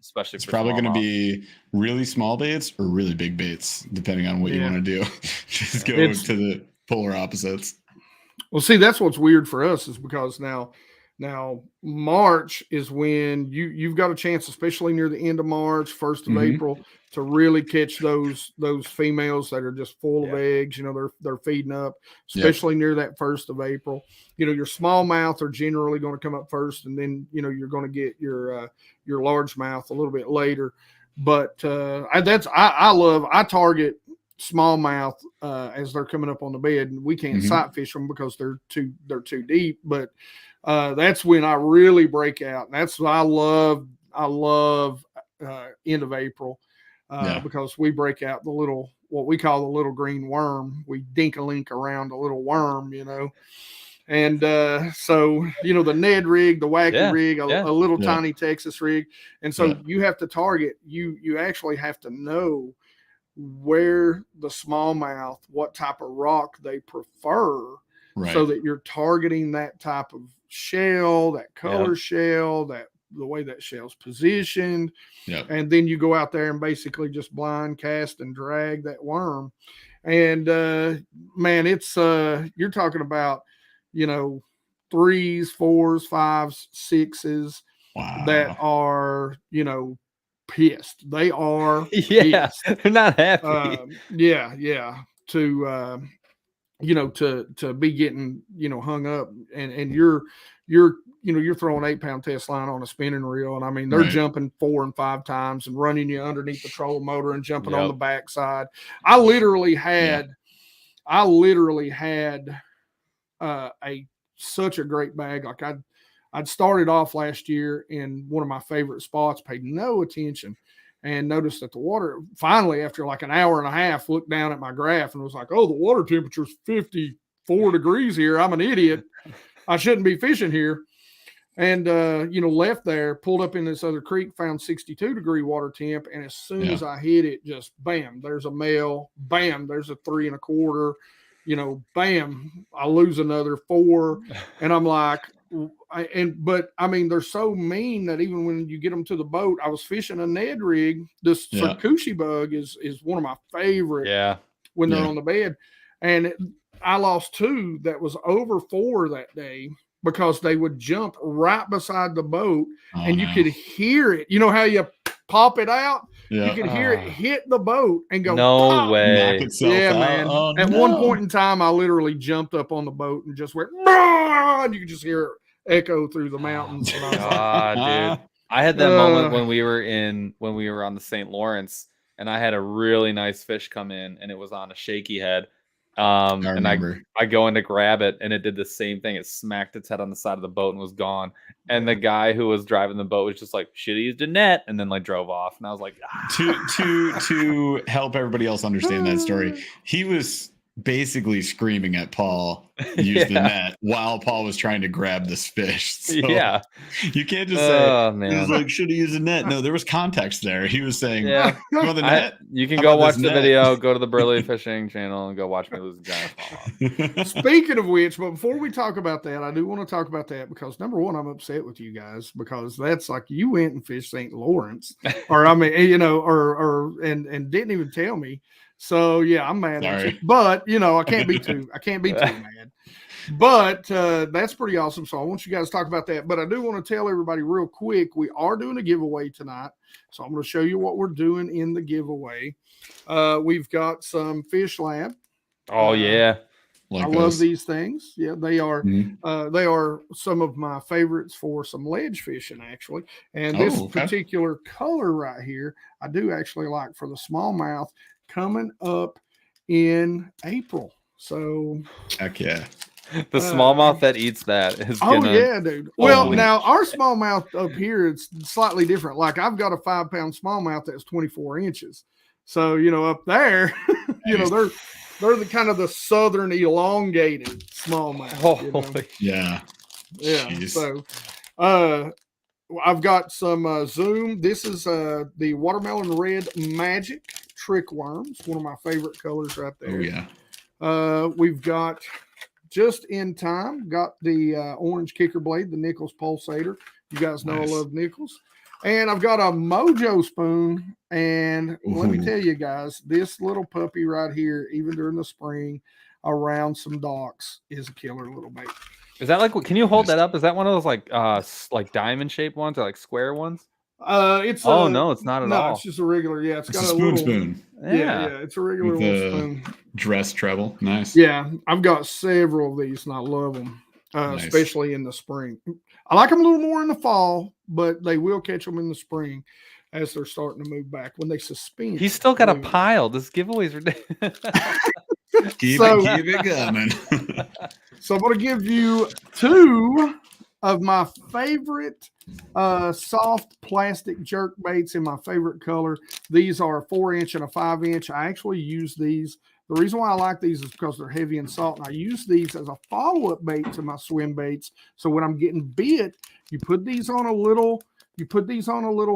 S3: Especially
S1: it's
S3: for
S1: probably going to be really small baits or really big baits, depending on what you want to do. Just go to the polar opposites.
S2: Well, see, that's what's weird for us is because now March is when you've got a chance, especially near the end of March, 1st of April, to really catch those females that are just full of eggs. You know, they're feeding up, especially near that 1st of April. You know, your smallmouth are generally going to come up first, and then you know you're going to get your largemouth a little bit later. But I target smallmouth as they're coming up on the bed, and we can't sight fish them because they're too deep. But that's when I really break out. And that's what I I love end of April because we break out the little, what we call the little green worm. We dink-a-link around a little worm, you know. And so, you know, the Ned rig, the wacky rig, a little tiny Texas rig. And so you have to target, you actually have to know where the smallmouth, what type of rock they prefer, so that you're targeting that type of shell, that color shell, that the way that shell's positioned. And then you go out there and basically just blind cast and drag that worm. And man, it's you're talking about, you know, 3s, 4s, 5s, 6s that are, you know, pissed. They are pissed.
S3: They're not happy.
S2: To you know, to be getting, you know, hung up, and you're you know, you're throwing 8-pound test line on a spinning reel, and I mean they're jumping 4 and 5 times and running you underneath the trolling motor and jumping on the backside. I literally had such a great bag. Like I'd started off last year in one of my favorite spots, paid no attention, and noticed that the water, finally after like an hour and a half, looked down at my graph and was like, oh, the water temperature's 54 degrees here. I'm an idiot. I shouldn't be fishing here. And you know, left there, pulled up in this other creek, found 62-degree water temp, and as soon as I hit it, just bam, there's a male, bam, there's a 3 1/4, you know, bam, I lose another 4, and I'm like, but I mean, they're so mean that even when you get them to the boat, I was fishing a Ned rig. This Sakushi bug is one of my favorite when they're on the bed, and I lost 2 that was over 4 that day, because they would jump right beside the boat and you could hear it. You know how you pop it out? You could hear it hit the boat and go,
S3: no
S2: pop.
S3: way.
S2: Yeah, man. At one point in time, I literally jumped up on the boat and just went, and you could just hear it echo through the mountains. And I was
S3: like, dude, I had that moment when we were on the St. Lawrence, and I had a really nice fish come in, and it was on a shaky head. And I go in to grab it, and it did the same thing. It smacked its head on the side of the boat and was gone. And the guy who was driving the boat was just like, should have used a net, and then like drove off. And I was like,
S1: to help everybody else understand that story, he was basically screaming at Paul, use the net, while Paul was trying to grab this fish. So you can't just say, man, it was like, should have used a net. No, there was context there. He was saying, go the net.
S3: You can go watch the video, go to the Burly Fishing channel and go watch me lose a giant smallmouth.
S2: Speaking of which, but before we talk about that, I do want to talk about that, because number one, I'm upset with you guys, because that's like, you went and fished St. Lawrence, or I mean, you know, and didn't even tell me. So yeah, I'm mad at you, but you know, I can't be too mad. But that's pretty awesome. So I want you guys to talk about that. But I do want to tell everybody real quick, we are doing a giveaway tonight. So I'm going to show you what we're doing in the giveaway. We've got some Fish Lab.
S3: Oh yeah.
S2: I love these things. Yeah, they are they are some of my favorites for some ledge fishing, actually. And this particular color right here, I do actually like for the smallmouth, coming up in April. So
S1: heck yeah.
S3: The smallmouth that eats that is
S2: yeah, dude. Well, now our smallmouth up here, it's slightly different. Like I've got a 5-pound smallmouth that's 24 inches. So, you know, up there, you know, they're the kind of the southern elongated smallmouth. You know?
S1: Yeah.
S2: Jeez. So I've got some Zoom. This is the watermelon red magic trick worms, one of my favorite colors right there. We've got, just in time, got the orange kicker blade, the Nichols pulsator. You guys know I love Nichols. And I've got a Mojo spoon, and let me tell you guys, this little puppy right here, even during the spring around some docks, is a killer little bait.
S3: Is that like, can you hold that up? Is that one of those like diamond shaped ones or like square ones?
S2: It's
S3: no, it's not at all.
S2: It's just a regular. Yeah, it's got
S1: a
S2: spoon. Yeah, it's a regular little spoon.
S1: Dress treble, nice.
S2: Yeah, I've got several of these, and I love them, especially in the spring. I like them a little more in the fall, but they will catch them in the spring as they're starting to move back when they suspend.
S3: He's still got a pile. This giveaway's ridiculous.
S1: keep it coming.
S2: So I'm going to give you 2 of my favorite soft plastic jerk baits in my favorite color. These are a 4-inch and a 5-inch. I actually use these. The reason why I like these is because they're heavy and salt, and I use these as a follow-up bait to my swim baits. So when I'm getting bit, you put these on a little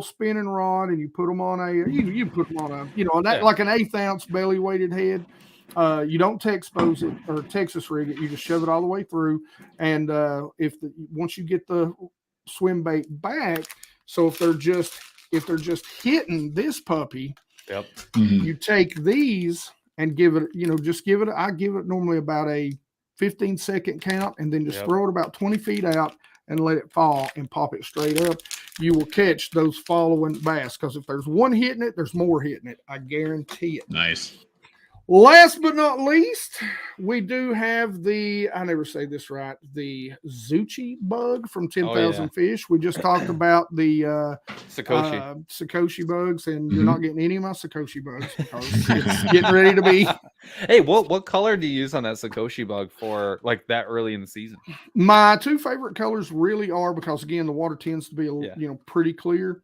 S2: spinning rod, and you put them on you put them on like an 1/8 ounce belly weighted head. You don't expose it or Texas rig it. You just shove it all the way through. And once you get the swim bait back, so if they're just hitting this puppy, you take these and give it, I give it normally about a 15-second count, and then just throw it about 20 feet out and let it fall and pop it straight up. You will catch those following bass, because if there's one hitting it, there's more hitting it. I guarantee it.
S1: Nice.
S2: Last but not least, we do have the the Zucchi bug from 10,000 Fish. We just talked about the Sakoshi bugs, and you're not getting any of my Sakoshi bugs because it's getting ready to be.
S3: Hey, what color do you use on that Sakoshi bug for like that early in the season?
S2: My two favorite colors really are, because again, the water tends to be pretty clear.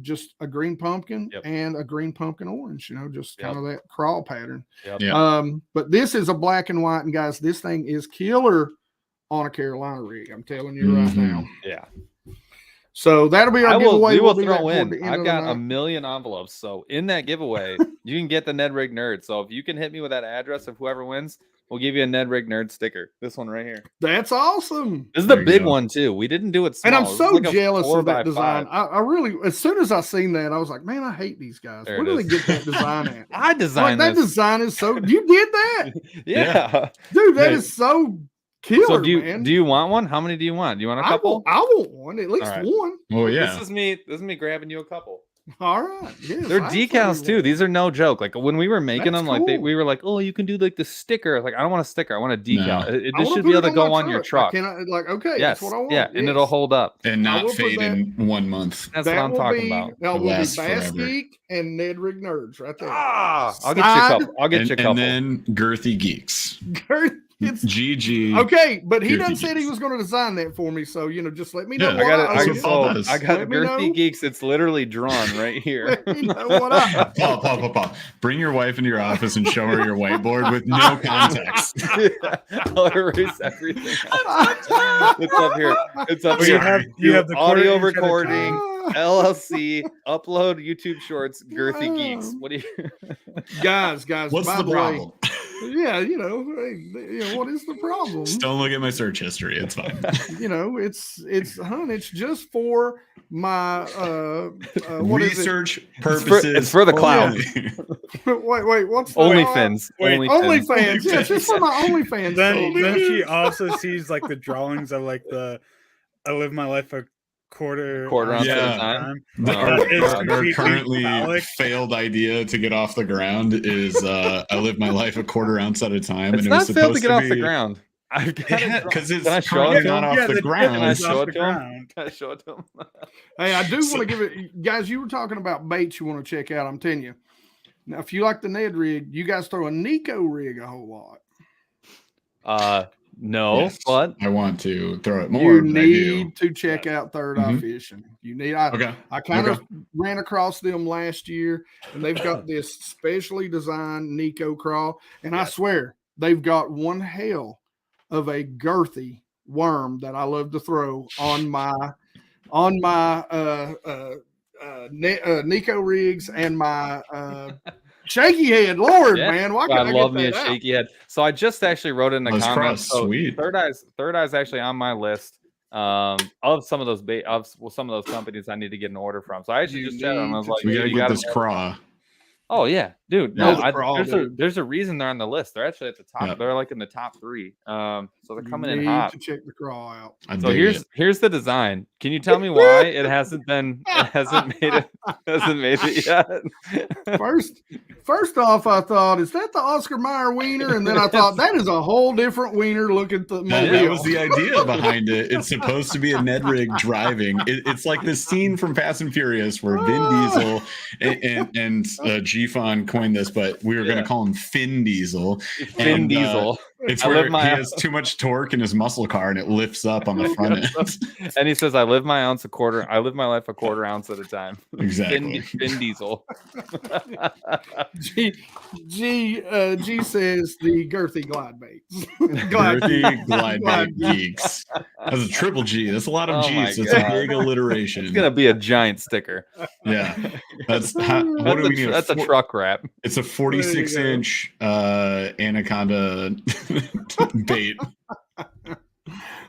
S2: Just a green pumpkin and a green pumpkin orange, just kind of that crawl pattern. But this is a black and white, and guys, this thing is killer on a Carolina rig. I'm telling you right now.
S3: Yeah.
S2: So that'll be our giveaway.
S3: We will throw in. I've got a million envelopes. So in that giveaway, you can get the Ned Rig Nerd. So if you can hit me with that address of whoever wins, we'll give you a Ned Rig Nerd sticker. This one right here.
S2: That's awesome.
S3: This is the big one too. We didn't do it small.
S2: And I'm so jealous of that design. I really, as soon as I seen that, I was like, man, I hate these guys. Where do they get that design at?
S3: I designed
S2: that design is so. You did that?
S3: Yeah.
S2: Dude, that is so killer. So
S3: do you want one? How many do you want? Do you want a couple?
S2: I want one, at least one.
S1: Oh yeah.
S3: This is me grabbing you a couple.
S2: All right. Yes,
S3: they're decals too. These are no joke. Like when we were making them, like we were like, oh, you can do like the sticker. Like I don't want a sticker. I want a decal. No. This should be able to go on your truck.
S2: That's what I want.
S3: Yeah, and it'll hold up
S1: and not fade in 1 month.
S3: That's what I'm talking about.
S2: That will be BassGeek and Ned Rig Nerds right there.
S3: I'll get you a couple. I'll get you a couple.
S1: And then Girthy Geeks. It's GG.
S2: Okay, but he done said he was going to design that for me, so just let me know.
S3: I got Girthy Geeks. It's literally drawn right here.
S2: Paul.
S1: Bring your wife into your office and show her your whiteboard with no context.
S3: I'll erase everything. It's up here. It's up here.
S4: You have the
S3: audio recording. LLC, upload YouTube shorts, Girthy Geeks. What do you
S2: guys?
S1: What's the problem?
S2: Yeah, what is the problem?
S1: Just don't look at my search history. It's fine.
S2: It's just for my
S1: research purposes.
S3: It's for the cloud.
S2: Wait, what's
S3: OnlyFans?
S2: OnlyFans. Yeah, it's just for my OnlyFans.
S4: Then she also sees like the drawings of like I live my life a quarter
S3: ounce at a time.
S1: Our currently failed idea to get off the ground is I live my life a quarter ounce at a time.
S3: It's not failed to get off the ground.
S1: Because it's currently not off the ground.
S3: Can I show it to him?
S2: Hey, I do want to give it, guys. You were talking about baits you want to check out. I'm telling you. Now, if you like the Ned rig, you guys throw a Nico rig a whole lot.
S3: No, but
S1: I want to throw it more.
S2: You need to check out Third Eye Fishing. You need. I kind of ran across them last year, and they've got this specially designed Nico crawl, and I swear they've got one hell of a girthy worm that I love to throw on my Nico rigs and my shaky head. Lord, man, why can't I love me a
S3: shaky head? So I just actually wrote in the comments. So
S1: sweet.
S3: Third Eye's actually on my list of some of those some of those companies I need to get an order from. So I actually just chatted and I was like,
S1: we gotta get this craw.
S3: Oh yeah, dude. No, there's a reason they're on the list. They're actually at the top. Yeah. They're like in the top 3. So they're coming in hot.
S2: To check the crawl out.
S3: So here's the design. Can you tell me why it hasn't made it yet?
S2: First off, I thought, is that the Oscar Mayer wiener? And then I thought that is a whole different wiener. Look at the mobile.
S1: That was the idea behind it. It's supposed to be a Ned rig driving. It's like this scene from Fast and Furious where Vin Diesel and G-Fon coined this, but we were going to call him Finn Diesel.
S3: Finn Diesel.
S1: It's
S3: I
S1: where
S3: live my-
S1: he has too much torque in his muscle car and it lifts up on the front end.
S3: And he says, I live my life a quarter ounce at a time.
S1: Exactly.
S3: Vin Diesel.
S2: G says the girthy glide baits.
S1: Girthy glide bait geeks. That's a triple G. That's a lot of
S3: Oh my
S1: G's. That's a
S3: God.
S1: big alliteration.
S3: It's gonna be a giant sticker.
S1: Yeah. That's what do we need?
S3: That's a truck wrap.
S1: It's a 46-inch anaconda bait.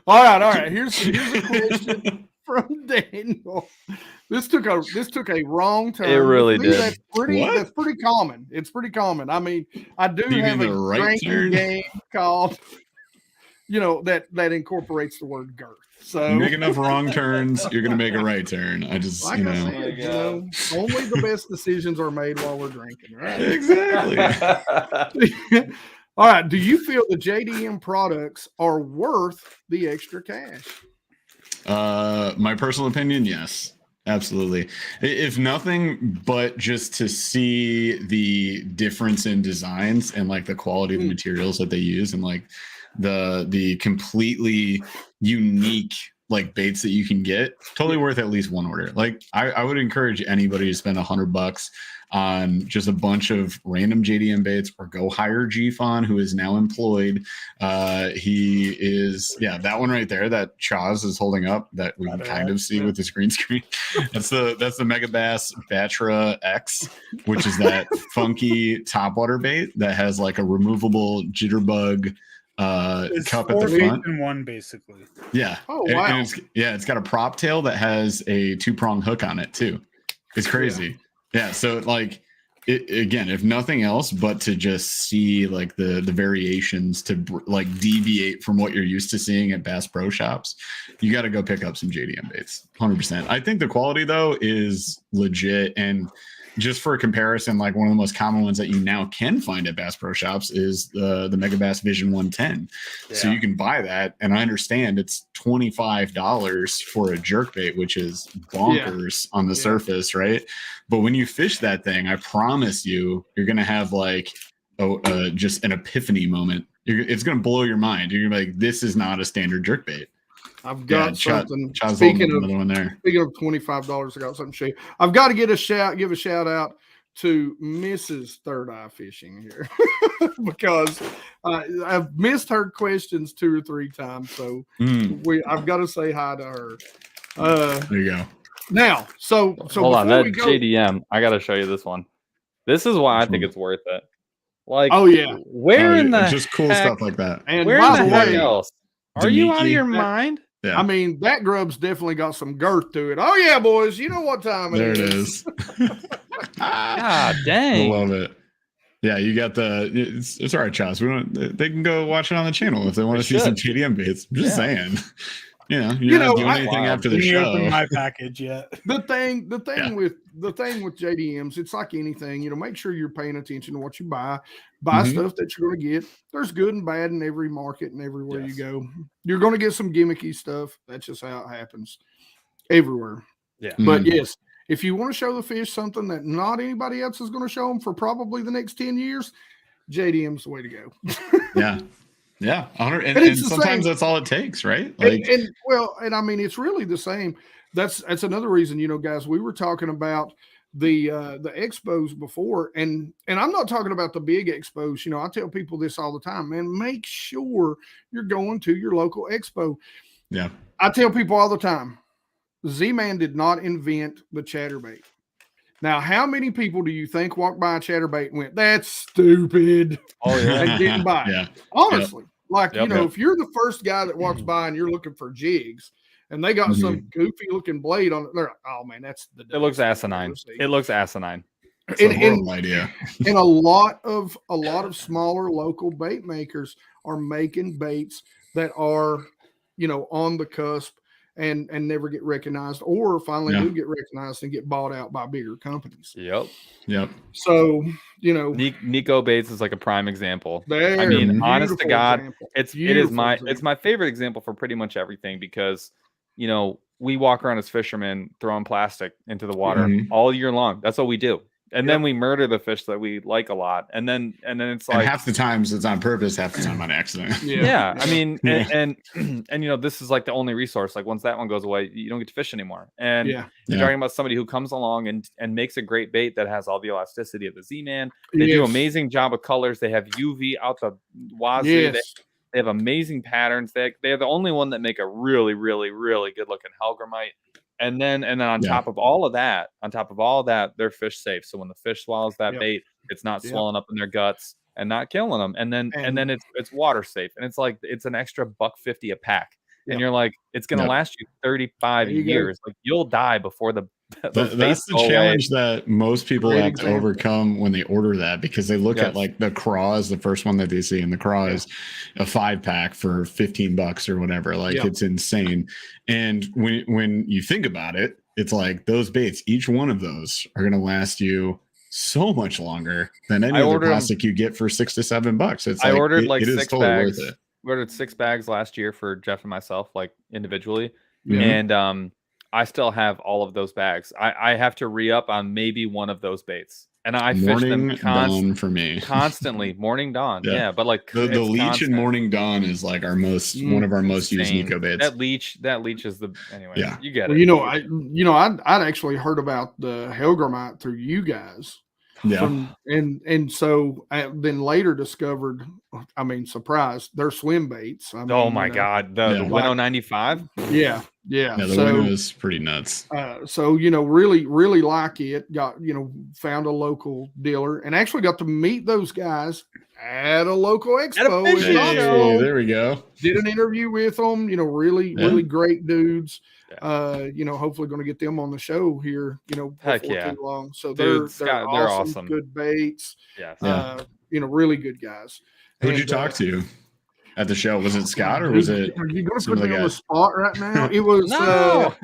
S2: All right. Here's a question from Daniel. This took a wrong turn.
S3: It really did.
S2: That's pretty common. It's pretty common. I mean, I do
S1: You
S2: have
S1: mean
S2: a
S1: the right
S2: drinking
S1: turn?
S2: game called, that incorporates the word girth. So
S1: You make enough wrong turns, you're gonna make a right turn. I just,
S2: like I said, only the best decisions are made while we're drinking, right?
S1: Exactly.
S2: All right. Do you feel the JDM products are worth the extra cash?
S1: My personal opinion, yes, absolutely. If nothing but just to see the difference in designs and like the quality of the materials that they use and like the completely unique like baits that you can get, totally worth at least one order. Like I would encourage anybody to spend $100 on just a bunch of random JDM baits or go hire GFon, who is now employed. He is, that one right there that Chaz is holding up that we can kind of see with this green screen. That's the Megabass Batra X, which is that funky topwater bait that has like a removable jitterbug
S4: It's
S1: cup at
S4: 4
S1: the
S4: baits
S1: front.
S4: in one, basically.
S1: Yeah.
S2: Oh,
S1: And
S2: wow.
S1: it's got a prop tail that has a 2-prong hook on it too. It's crazy. Yeah. So like again, if nothing else, but to just see like the variations to like deviate from what you're used to seeing at Bass Pro Shops, you got to go pick up some JDM baits. 100%. I think the quality though is legit. And just for a comparison, like one of the most common ones that you now can find at Bass Pro Shops is the Megabass Vision 110. So you can buy that, and I understand it's $25 for a jerkbait, which is bonkers on the surface, right? But when you fish that thing, I promise you're gonna have like just an epiphany moment. It's gonna blow your mind. You're gonna be like, "This is not a standard jerkbait."
S2: I've got something.
S1: Chaz
S2: Speaking
S1: another one there.
S2: of $25, I got something to show you. I've got to give a shout out to Mrs. Third Eye Fishing here because I've missed her questions 2 or 3 times. So I've got to say hi to her.
S1: There you go.
S2: Now, so
S3: hold on, that
S2: we go,
S3: JDM. I gotta show you this one. This is why I think it's worth it. Like, where in the
S1: just cool
S3: heck,
S1: stuff like that.
S2: and
S3: where
S2: by
S3: in
S2: the
S3: the heck
S2: way,
S3: else? Are you out of your
S1: Demiki.
S3: mind?
S1: Yeah.
S2: I mean, that grub's definitely got some girth to it. Oh yeah, boys, you know what time
S1: There
S2: it
S1: it
S2: is.
S1: is.
S3: God
S1: I
S3: dang.
S1: love it. Yeah, you got it's all right, Chaz. They can go watch it on the channel if they want to see some JDM baits. I'm just saying. You're not doing anything after the
S4: Didn't
S1: show.
S4: open my package yet.
S2: The thing with JDMs, it's like anything, make sure you're paying attention to what you buy. Buy stuff that you're going to get. There's good and bad in every market and everywhere you go. You're going to get some gimmicky stuff. That's just how it happens everywhere.
S3: Yeah.
S2: But yes, if you want to show the fish something that not anybody else is going to show them for probably the next 10 years, JDM's the way to go.
S1: Yeah, 100,
S2: And
S1: and sometimes that's all it takes, right? Like,
S2: and I mean, it's really the same. That's another reason, guys. We were talking about the expos before, and I'm not talking about the big expos. I tell people this all the time, man. Make sure you're going to your local expo.
S1: Yeah,
S2: I tell people all the time, Z-Man did not invent the chatterbait. Now, how many people do you think walked by a chatterbait and went, "That's stupid"?
S3: Oh yeah.
S2: And didn't buy it?
S1: Yeah.
S2: Honestly,
S3: Yep.
S2: if you're the first guy that walks by and you're looking for jigs, and they got some goofy looking blade on it, they're like, "Oh man, that's the."
S3: It looks asinine. It looks asinine.
S1: It's a horrible idea.
S2: And a lot of smaller local bait makers are making baits that are, on the cusp and never get recognized, or finally do get recognized and get bought out by bigger companies.
S3: Yep.
S2: So,
S3: Nico Baits is like a prime example.
S2: there,
S3: I mean, honest to God,
S2: example.
S3: it's
S2: Beautiful
S3: my favorite example for pretty much everything because we walk around as fishermen throwing plastic into the water all year long. That's what we do. and then we murder the fish that we like a lot, and then it's
S1: And
S3: like
S1: half the times it's on purpose, half the time on accident.
S3: yeah. I mean, and this is like the only resource. Like once that one goes away, you don't get to fish anymore. And you're talking about somebody who comes along and makes a great bait that has all the elasticity of the Z-Man. They do amazing job with colors. They have UV out the wazoo. They have amazing patterns. They're the only one that make a really, really, really good looking Hellgrammite. And then on top of all of that, they're fish safe. So when the fish swallows that bait, it's not swelling up in their guts and not killing them. And then it's water safe. And it's like it's an extra $1.50 a pack. And you're like, it's gonna last you 35 years. Like you'll die before that's the challenge
S1: that most people have to overcome when they order that, because they look at like the craw is the first one that they see, and the craw is a 5-pack for $15 or whatever. Like it's insane. And when you think about it, it's like those baits, each one of those are going to last you so much longer than any other plastic you get for $6 to $7. It's
S3: I ordered like
S1: it
S3: 6
S1: is totally
S3: bags.
S1: worth it.
S3: We ordered 6 bags last year for Jeff and myself, like individually. And I still have all of those bags. I have to re-up on maybe one of those baits. And I fish them
S1: dawn for me.
S3: Constantly. Morning dawn. Yeah. But like
S1: the leech and morning dawn is like our one of our most used eco baits.
S3: That leech is the anyway.
S1: Yeah.
S3: You get
S2: it. I'd actually heard about the Hellgrammite through you guys.
S1: Yeah.
S2: And so then later discovered, I mean, surprised, they're swim baits. I mean,
S3: oh my God. The Winnow 95.
S2: Yeah.
S1: The Winnow is pretty nuts.
S2: So, really, really like it. Got, found a local dealer and actually got to meet those guys at a local expo.
S1: Hey, there we go.
S2: Did an interview with them, really great dudes. Hopefully going to get them on the show here, before too long. So they're awesome. Good baits. Really good guys.
S1: Who'd you talk to at the show? Was it Scott or was it?
S2: Are you going to put me on the spot right now? It was.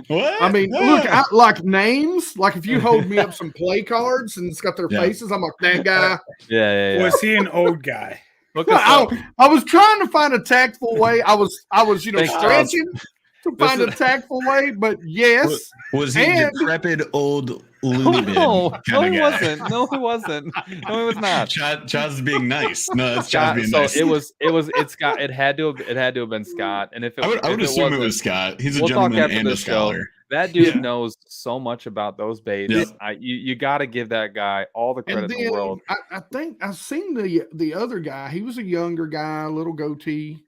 S1: What?
S2: I mean, look, I like names. Like if you hold me up some play cards and it's got their faces, I'm like that guy.
S3: Yeah.
S4: Was he an old guy?
S2: I was trying to find a tactful way. I was stretching to find a tactful way, but yes.
S1: Was he decrepit old loony bin?
S3: No, he wasn't. No, he wasn't. No, he was not.
S1: Chad's being nice. No, that's
S3: Scott.
S1: Being
S3: so
S1: nice.
S3: it's Scott. It had to have been Scott. And if it,
S1: I would assume it was Scott. He's a gentleman and a scholar.
S3: That dude knows so much about those baits. Yeah. You got to give that guy all the credit in the world.
S2: I think I've seen the other guy. He was a younger guy, a little goatee.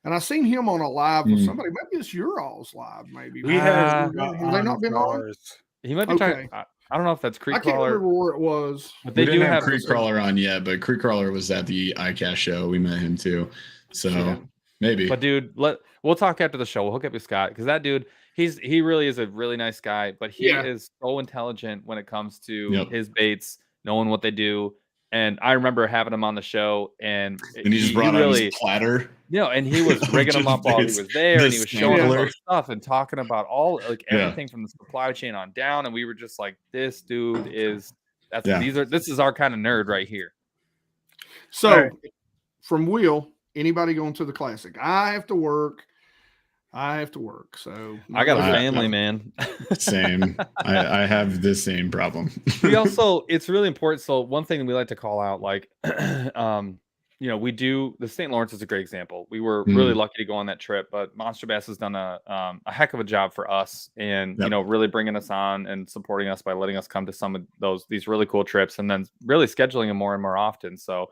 S2: And I seen him on a live with somebody. Maybe it's your all's live. Maybe
S4: have
S2: they not been on?
S3: He might be talking. I don't know if that's Creek Crawler.
S2: I can't remember where it was.
S3: But
S1: we didn't have Creek Crawler on yet, but Creek Crawler was at the iCast show. We met him too, so maybe.
S3: But dude, we'll talk after the show. We'll hook up with Scott because that dude, he really is a really nice guy. But he is so intelligent when it comes to his baits, knowing what they do. And I remember having him on the show, and
S1: he just brought out his platter.
S3: And he was rigging them up while he was there, and he was showing us stuff and talking about all everything from the supply chain on down. And we were just like, "This dude is this is our kind of nerd right here."
S2: So, from Will, anybody going to the classic? I have to work. So
S3: I got a family, man.
S1: Same. I have the same problem.
S3: It's really important. So one thing that we like to call out, like, we do the St. Lawrence is a great example. We were really lucky to go on that trip, but Monster Bass has done a heck of a job for us, and really bringing us on and supporting us by letting us come to some of these really cool trips, and then really scheduling them more and more often. So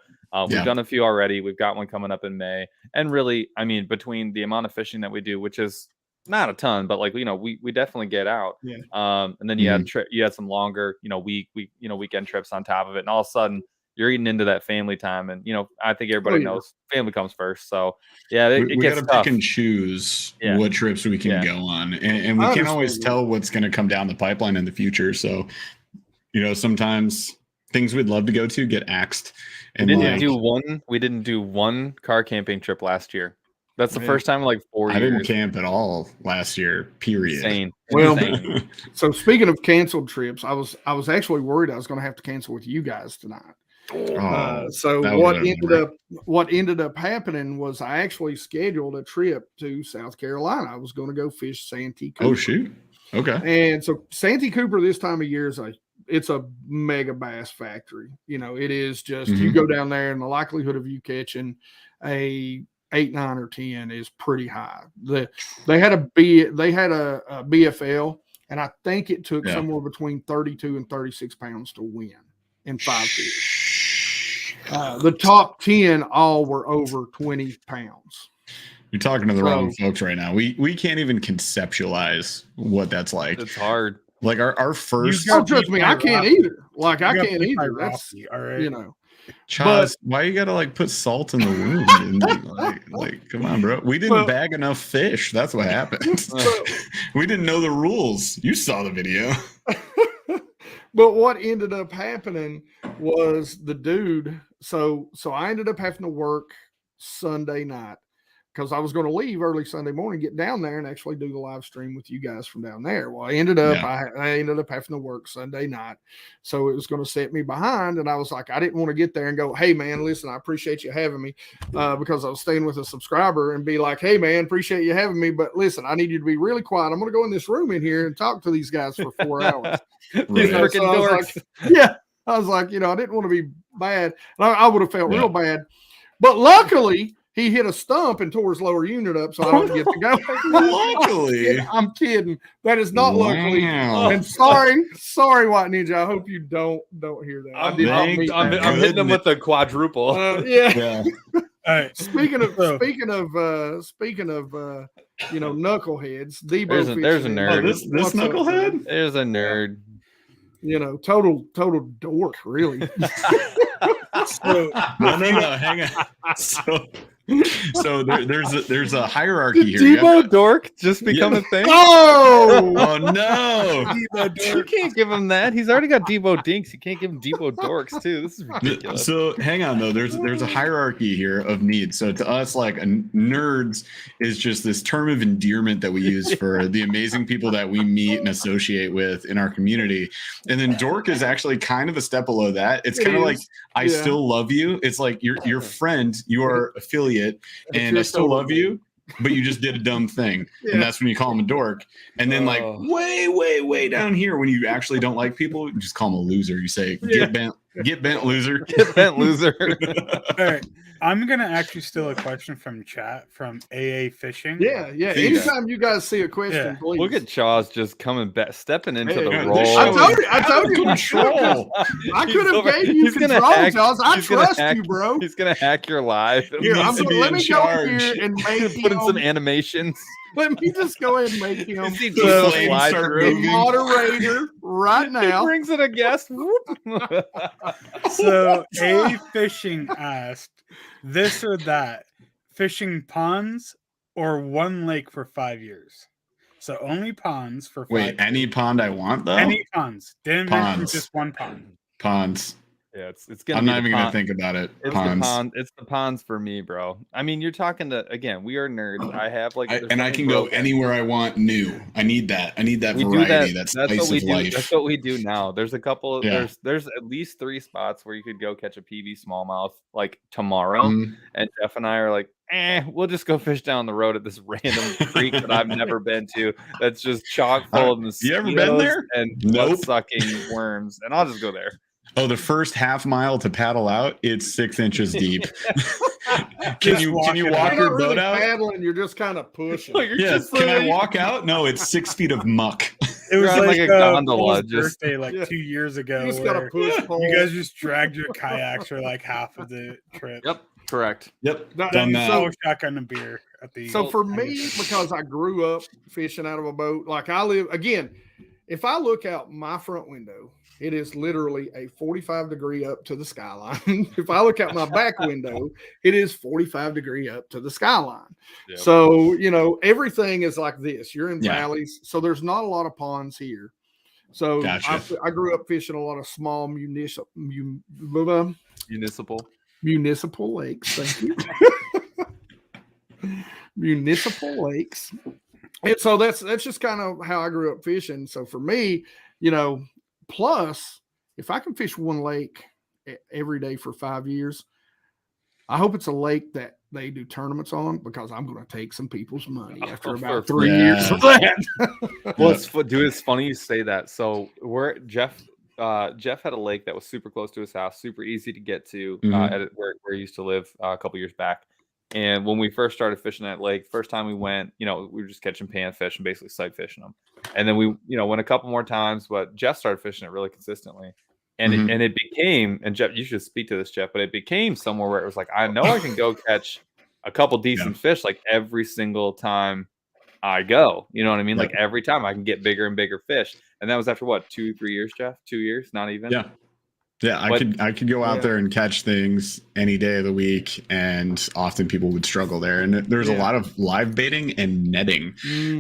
S3: we've done a few already. We've got one coming up in May, and really, I mean, between the amount of fishing that we do, which is not a ton, but like, we definitely get out. And then you had some longer, weekend trips on top of it, and all of a sudden you're eating into that family time. And, I think everybody knows family comes first. So it gets tough.
S1: Pick and choose what trips we can go on. And we can't always tell what's going to come down the pipeline in the future. So, sometimes things we'd love to go to get axed. And
S3: we didn't do one car camping trip last year. That's the first time in like 4 years.
S1: I didn't camp at all last year, period.
S3: Insane.
S2: Well, so speaking of canceled trips, I was actually worried I was going to have to cancel with you guys tonight. So what ended up happening was I actually scheduled a trip to South Carolina. I was going to go fish Santee Cooper.
S1: Oh shoot. Okay.
S2: And so Santee Cooper this time of year is a it's a mega bass factory. You know, it is just
S1: Mm-hmm.
S2: you go down there, and the likelihood of you catching a 8, 9, or 10 is pretty high. They had a BFL, and I think it took somewhere between 32 and 36 pounds to win in 5 years. The top 10 all were over 20 pounds.
S1: You're talking to the wrong folks right now. We can't even conceptualize what that's like.
S3: It's hard.
S1: Like our first.
S2: Oh, trust me, I can't either. Like I can't either. That's
S4: all right.
S2: you know.
S1: Chaz, why you gotta like put salt in the wound? And, like, come on, bro. We didn't bag enough fish. That's what happened. We didn't know the rules. You saw the video.
S2: But what ended up happening was the dude. So I ended up having to work Sunday night because I was going to leave early Sunday morning, get down there and actually do the live stream with you guys from down there. Well, I ended up having to work Sunday night. So it was going to set me behind. And I was like, I didn't want to get there and go, hey man, listen, I appreciate you having me, because I was staying with a subscriber and be like, hey man, appreciate you having me. But listen, I need you to be really quiet. I'm going to go in this room in here and talk to these guys for 4 hours.
S3: These freaking dorks.
S2: I was like, you know, I didn't want to be bad. I would have felt real bad. But luckily, he hit a stump and tore his lower unit up, so I don't get to go.
S1: Luckily.
S2: I'm kidding. That is not luckily. And sorry, White Ninja. I hope you don't hear that.
S3: I'm hitting him with the quadruple.
S2: Yeah.
S4: All right.
S2: Speaking of you know, knuckleheads. Debo
S3: There's a nerd.
S1: Oh, this knucklehead?
S3: There's a nerd.
S2: You know, total dork, really.
S1: So, no, hang on. So there's a hierarchy here.
S3: Debo dork just become a thing.
S2: Oh
S1: no!
S3: You can't give him that. He's already got Debo dinks. You can't give him Debo dorks too. This is ridiculous.
S1: So hang on though. There's a hierarchy here of needs. So to us, like nerds is just this term of endearment that we use for the amazing people that we meet and associate with in our community. And then dork is actually kind of a step below that. It's kind of like I still love you. It's like your friend, you are affiliate. And I still love you, but you just did a dumb thing. And that's when you call him a dork. And then like way down here, when you actually don't like people, you just call them a loser. You say, get bent loser.
S3: Get bent loser.
S4: All right. I'm going to actually steal a question from chat from AA Fishing.
S2: Yeah. Anytime you guys see a question, please.
S3: Look at Chaz just coming back, stepping into the role.
S2: I told you control. I could have gave you control, Chaz. I trust you, bro.
S3: He's going to hack your live.
S2: Here, let me go here and
S3: put in some animations.
S2: Let me just go ahead and make him
S1: a
S2: moderator right now.
S3: He brings in a guest.
S4: So A Fishing asked, this or that, fishing ponds or one lake for 5 years? So only ponds for 5 years.
S1: Wait, any pond I want though?
S4: Any ponds. Didn't mention just one pond.
S1: Ponds.
S3: Yeah, it's gonna.
S1: I'm not even gonna think about it. Ponds.
S3: It's the ponds for me, bro. I mean, you're talking to we are nerds. I have like,
S1: and I can go anywhere I want. New. I need that. Variety. That's spice
S3: what we
S1: of
S3: do.
S1: life.
S3: That's what we do now. There's a couple. There's at least 3 spots where you could go catch a PB smallmouth like tomorrow. And Jeff and I are like, we'll just go fish down the road at this random creek that I've never been to. That's just chock full of mosquitoes.
S1: You ever been there?
S3: And blood-sucking worms. And I'll just go there.
S1: Oh, the first half mile to paddle out, it's 6 inches deep. Can you walk your boat out?
S2: Paddling, you're just kind of pushing.
S1: Can I walk out? No, it's 6 feet of muck.
S4: It was
S3: like a gondola.
S4: Just birthday, like 2 years ago.
S2: You just gotta push.
S4: You guys just dragged your kayaks for like half of the trip.
S3: Yep, correct.
S1: Yep,
S4: done that. So shotgun and beer at the.
S2: So for me, because I grew up fishing out of a boat, like I live again. If I look out my front window, it is literally a 45-degree up to the skyline. If I look out my back window, it is 45-degree up to the skyline. Yep. So, you know, everything is like this. You're in valleys, so there's not a lot of ponds here. So
S1: gotcha.
S2: I grew up fishing a lot of small municipal lakes. Thank you. Municipal lakes. And so that's just kind of how I grew up fishing. So for me, you know, plus if I can fish one lake every day for 5 years, I hope it's a lake that they do tournaments on, because I'm going to take some people's money after about 3 years of that.
S3: Well, it's funny you say that. So Jeff Jeff had a lake that was super close to his house, super easy to get to
S1: Mhm.
S3: where he used to live a couple years back. And when we first started fishing that lake, first time we went, we were just catching panfish and basically sight fishing them. And then we, went a couple more times, but Jeff started fishing it really consistently. And
S1: Mhm.
S3: it became, and Jeff, you should speak to this, Jeff, but it became somewhere where it was like, I know I can go catch a couple decent fish like every single time I go. You know what I mean?
S1: Yep.
S3: Like every time I can get bigger and bigger fish. And that was after what, 2-3 years, Jeff? 2 years? Not even?
S1: Yeah. Yeah, I could go out there and catch things any day of the week, and often people would struggle there. And there's a lot of live baiting and netting.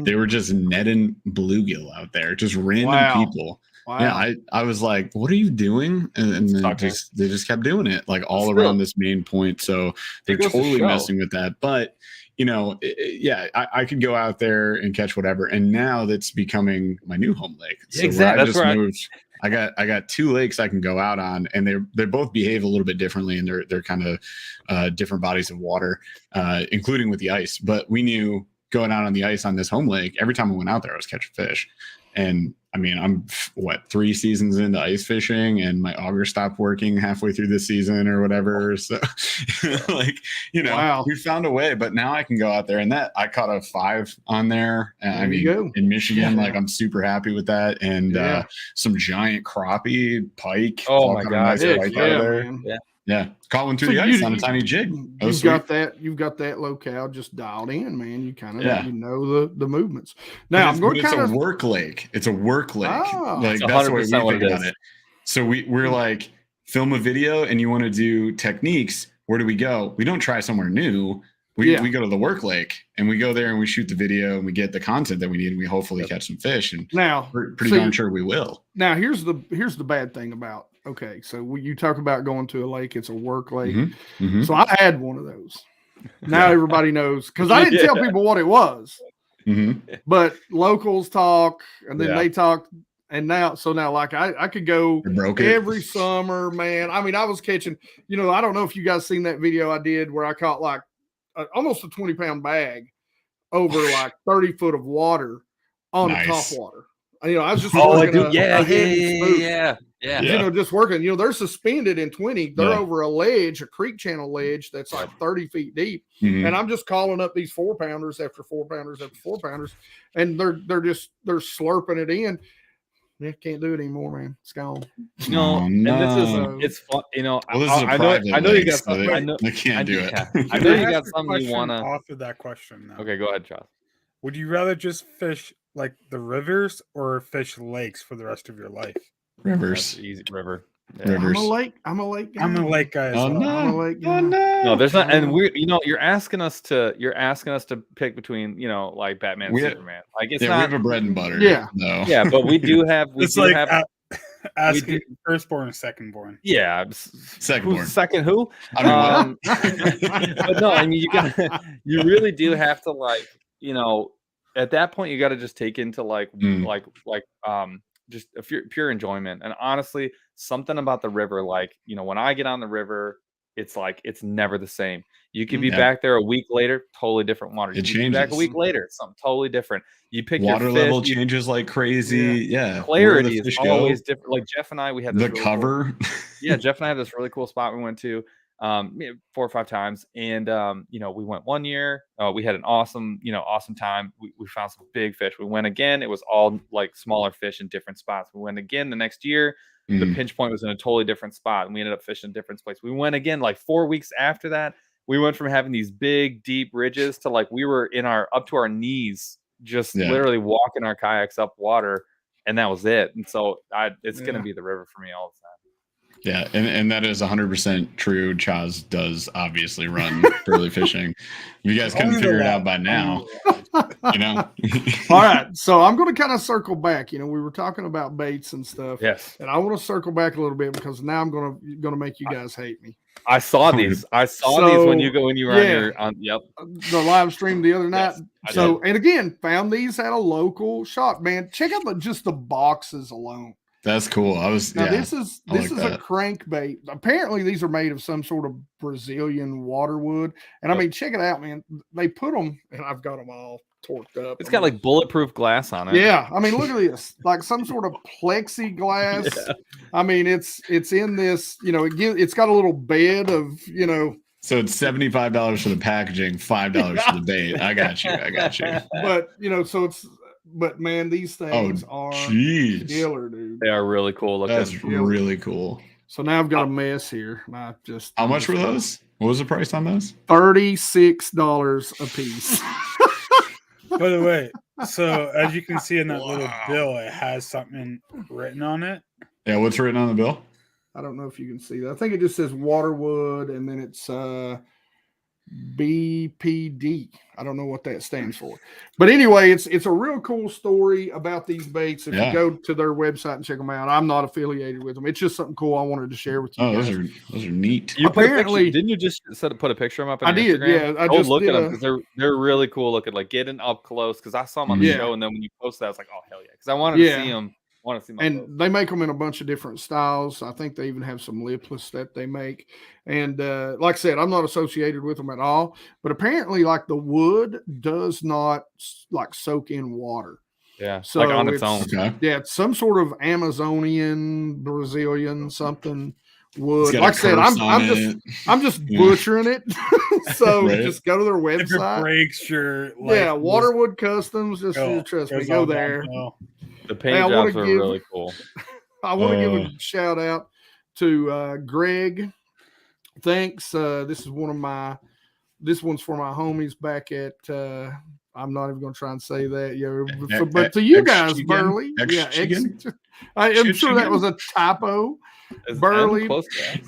S1: They were just netting bluegill out there, just random people.
S2: Wow.
S1: Yeah, I was like, "What are you doing?" And then they just kept doing it like all around this main point. So they're totally messing with that. But I could go out there and catch whatever. And now that's becoming my new home lake. So
S3: exactly. That's where
S1: moved. I got 2 lakes I can go out on, and they both behave a little bit differently, and they're kind of different bodies of water, including with the ice. But we knew going out on the ice on this home lake, every time I went out there, I was catching fish. And I mean, I'm 3 seasons into ice fishing, and my auger stopped working halfway through the season or whatever. So we found a way, but now I can go out there, and that I caught a 5 on there. In Michigan, like I'm super happy with that. And some giant crappie, pike.
S3: Oh my God.
S1: Yeah. Caught one through the ice on a tiny jig.
S2: You've got that locale just dialed in, man. You kind of the movements. Now
S1: it's a work lake. It's a work lake. Like that's the way we think about it. So we're like, film a video and you want to do techniques. Where do we go? We don't try somewhere new. We go to the work lake, and we go there and we shoot the video, and we get the content that we need, and we hopefully catch some fish. And
S2: now
S1: we're pretty darn sure we will.
S2: Now here's the bad thing about so you talk about going to a lake, it's a work lake. So I had one of those. Now everybody knows, because I didn't tell people what it was. But locals talk, and then they talk, and now like I could go every summer, man. I mean, I was catching, I don't know if you guys seen that video I did where I caught like almost a 20-pound bag over like 30 foot of water on the Topwater. I was just just working. They're suspended in 20. They're over a ledge, a creek channel ledge that's like 30 feet deep, and I'm just calling up these 4-pounders after 4-pounders after 4-pounders, and they're slurping it in. Yeah, can't do it anymore, man. It's gone.
S3: And it's fun. I know you got something. I know
S1: they can't do it.
S3: I know you got something you want to.
S4: Off of that question. Now.
S3: Okay, go ahead, Charles.
S4: Would you rather just fish like the rivers or fish lakes for the rest of your life?
S1: Rivers.
S3: Easy river.
S1: Yeah. Rivers.
S2: I'm a lake guy.
S4: I'm a lake guy.
S2: I'm a lake guy.
S3: No, there's not. And you're asking us to pick between, like Batman and Superman. Like it's not.
S1: We have a bread and butter.
S2: Yeah.
S1: No.
S3: Yeah, but we do have.
S4: Asking firstborn or secondborn.
S3: Yeah,
S1: secondborn.
S3: Second who? But no, I mean you really do have to at that point you got to just take into just a pure enjoyment. And honestly, something about the river, when I get on the river, it's like it's never the same. You could be back there a week later, totally different water. You
S1: it changes.
S3: Be back a week later, something totally different. You pick
S1: water
S3: your fish,
S1: level changes like crazy. Yeah.
S3: Clarity is always different. Like Jeff and I, we had this
S1: the cover.
S3: Cool, Jeff and I had this really cool spot we went to 4 or 5 times, and we went one year. We had an awesome time. We found some big fish. We went again. It was all like smaller fish in different spots. We went again the next year. The pinch point was in a totally different spot, and we ended up fishing a different place. We went again like 4 weeks after that. We went from having these big, deep ridges to like we were up to our knees, just literally walking our kayaks up water, and that was it. And so it's going to be the river for me all the time.
S1: Yeah, and that is 100% true. Chaz does obviously run Burly Fishing. You guys couldn't figure it out by now. All
S2: right, so I'm going to kind of circle back. We were talking about baits and stuff.
S3: Yes.
S2: And I want to circle back a little bit because now I'm going to make you guys hate me.
S3: I saw these. these when you were on
S2: the live stream the other night. And again, found these at a local shop. Man, check out just the boxes alone.
S1: That's cool.
S2: Now this is
S1: I like
S2: a
S1: that.
S2: crankbait. Apparently these are made of some sort of Brazilian waterwood. And I mean, check it out, man. They put them, and I've got them all torqued up.
S3: It's got like bulletproof glass on it.
S2: Yeah, I mean, look at this, like some sort of plexiglass.
S3: Yeah.
S2: I mean, it's in this, it's got a little bed of,
S1: So it's $75 for the packaging, $5 for the bait. I got you.
S2: but but man, these things are killer, dude.
S3: They are really cool looking.
S1: That's really cool.
S2: So now I've got a mess here. And
S1: how much were those? What was the price on those?
S2: $36 a piece.
S4: By the way, so as you can see in that little bill, it has something written on it.
S1: Yeah, what's written on the bill?
S2: I don't know if you can see that. I think it just says Waterwood, and then it's BPD. I don't know what that stands for. But anyway, it's a real cool story about these baits. If you go to their website and check them out, I'm not affiliated with them. It's just something cool I wanted to share with you.
S1: Oh, those are neat.
S3: You
S2: apparently
S3: didn't you just put a picture of them up?
S2: I did,
S3: Instagram?
S2: yeah. I just
S3: look
S2: did
S3: at them because they're really cool looking. Like getting up close because I saw them on the show, and then when you posted that, I was like, oh hell yeah, because I wanted to see them.
S2: And they make them in a bunch of different styles. I think they even have some lipless that they make. And like I said, I'm not associated with them at all. But apparently, like the wood does not like soak in water.
S3: Yeah,
S2: so
S3: like on its own.
S1: Okay.
S2: Yeah, it's some sort of Amazonian, Brazilian something wood.
S1: Like I
S2: said, I'm just butchering it. So just go to their website.
S4: If it breaks your
S2: Waterwood Customs. Just trust me, go there.
S3: The paint jobs are really cool.
S2: I want to give a shout out to Greg. Thanks. This one's for my homies back at I'm not even going to try and say that. But to you guys, Burly. I'm sure that was a typo. Burly.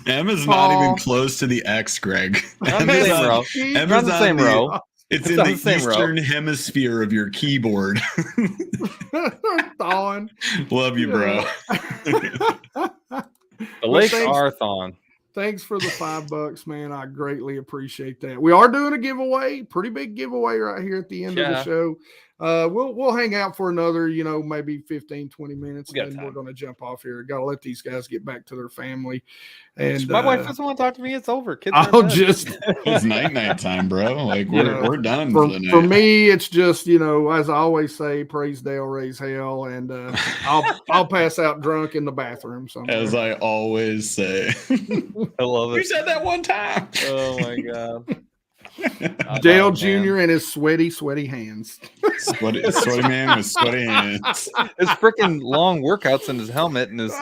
S1: M is not even close to the X, Greg.
S3: M is on the same row.
S1: It's in the eastern hemisphere of your keyboard.
S2: Thawing.
S1: Love you, bro.
S3: The lakes are thawing.
S2: Thanks for the $5, man. I greatly appreciate that. We are doing a giveaway, pretty big giveaway right here at the end of the show. We'll hang out for another, maybe 15, 20 minutes, and then we're going to jump off here. Got to let these guys get back to their family. And
S3: my wife doesn't want to talk to me. It's over. Kids
S1: it's night time, bro. Like we're done for the night.
S2: For me, it's just, as I always say, praise Dale, raise hell, and I'll pass out drunk in the bathroom somewhere.
S1: As I always say.
S3: I love it.
S1: You said that one time.
S3: Oh my God.
S2: Dale Jr. and his sweaty hands.
S1: Sweaty man with sweaty hands.
S3: His freaking long workouts in his helmet and his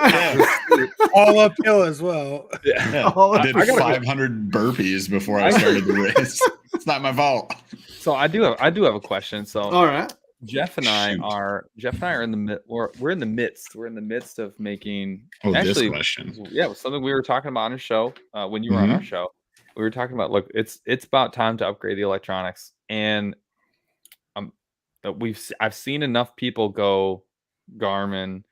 S4: all uphill as well.
S1: Yeah. I did 500 burpees before I started the race. It's not my fault.
S3: So I do have a question. So
S2: all right.
S3: Jeff and I are in the midst of making
S1: this question.
S3: Yeah, it was something we were talking about on a show when you were on our show. We were talking about, look, it's about time to upgrade the electronics, and I've seen enough people go Garmin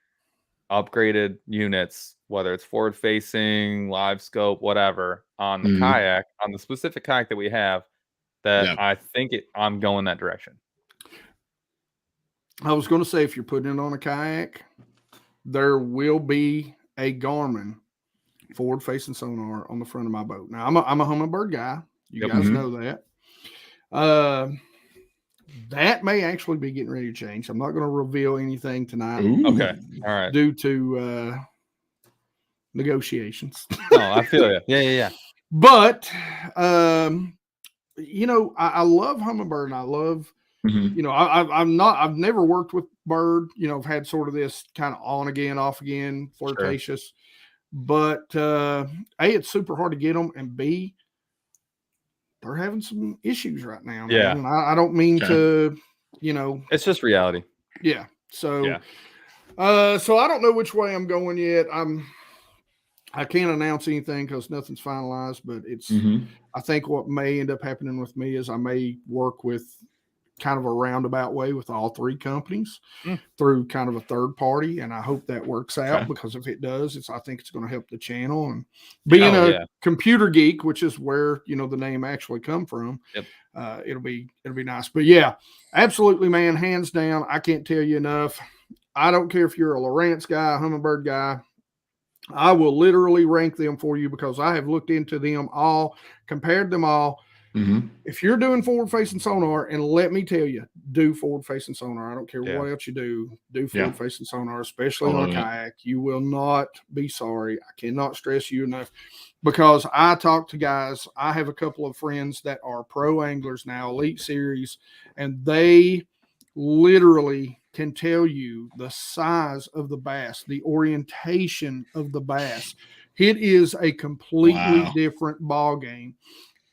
S3: upgraded units, whether it's forward facing, live scope, whatever, on the kayak, on the specific kayak that we have, that I think I'm going that direction.
S2: I was going to say, if you're putting it on a kayak, there will be a Garmin forward-facing sonar on the front of my boat. Now, I'm a Humminbird guy. You guys know that. That may actually be getting ready to change. I'm not going to reveal anything tonight.
S1: Ooh.
S3: Okay, all right.
S2: Due to negotiations.
S3: Oh, I feel you. Yeah.
S2: But I love Humminbird, and I love. I've never worked with Bird. I've had sort of this kind of on again, off again, flirtatious. Sure. But A, it's super hard to get them, and B, they're having some issues right now.
S3: Yeah,
S2: man. I don't mean to,
S3: it's just reality.
S2: Yeah. So, so I don't know which way I'm going yet. I can't announce anything because nothing's finalized. But it's, I think what may end up happening with me is I may work with kind of a roundabout way with all three companies through kind of a third party, and I hope that works out because if it does, I think it's going to help the channel. And being a computer geek, which is where the name actually come from, it'll be nice. But yeah, absolutely, man, hands down, I can't tell you enough. I don't care if you're a Lowrance guy, a Humminbird guy. I will literally rank them for you because I have looked into them all, compared them all.
S1: Mm-hmm.
S2: If you're doing forward-facing sonar, and let me tell you, do forward-facing sonar. I don't care what else you do forward-facing sonar, especially on a kayak. You will not be sorry. I cannot stress you enough, because I talk to guys. I have a couple of friends that are pro anglers now, Elite Series, and they literally can tell you the size of the bass, the orientation of the bass. It is a completely different ball game.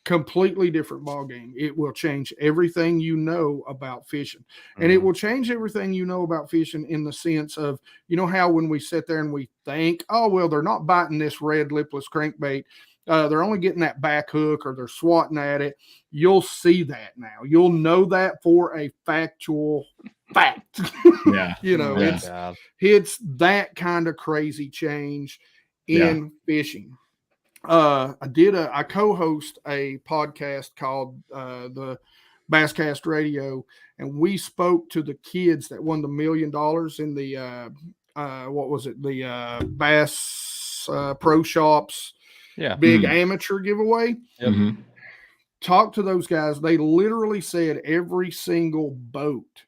S2: Completely different ball game. It will change everything you know about fishing, and it will change everything you know about fishing in the sense of, you know how when we sit there and we think, oh well, they're not biting this red lipless crankbait, they're only getting that back hook, or they're swatting at it. You'll see that now. You'll know that for a factual fact.
S1: Yeah.
S2: You know, it's that kind of crazy change in fishing. I co-host a podcast called the Basscast Radio, and we spoke to the kids that won the $1 million in the what was it, the Bass Pro Shops big amateur giveaway. Talk to those guys. They literally said every single boat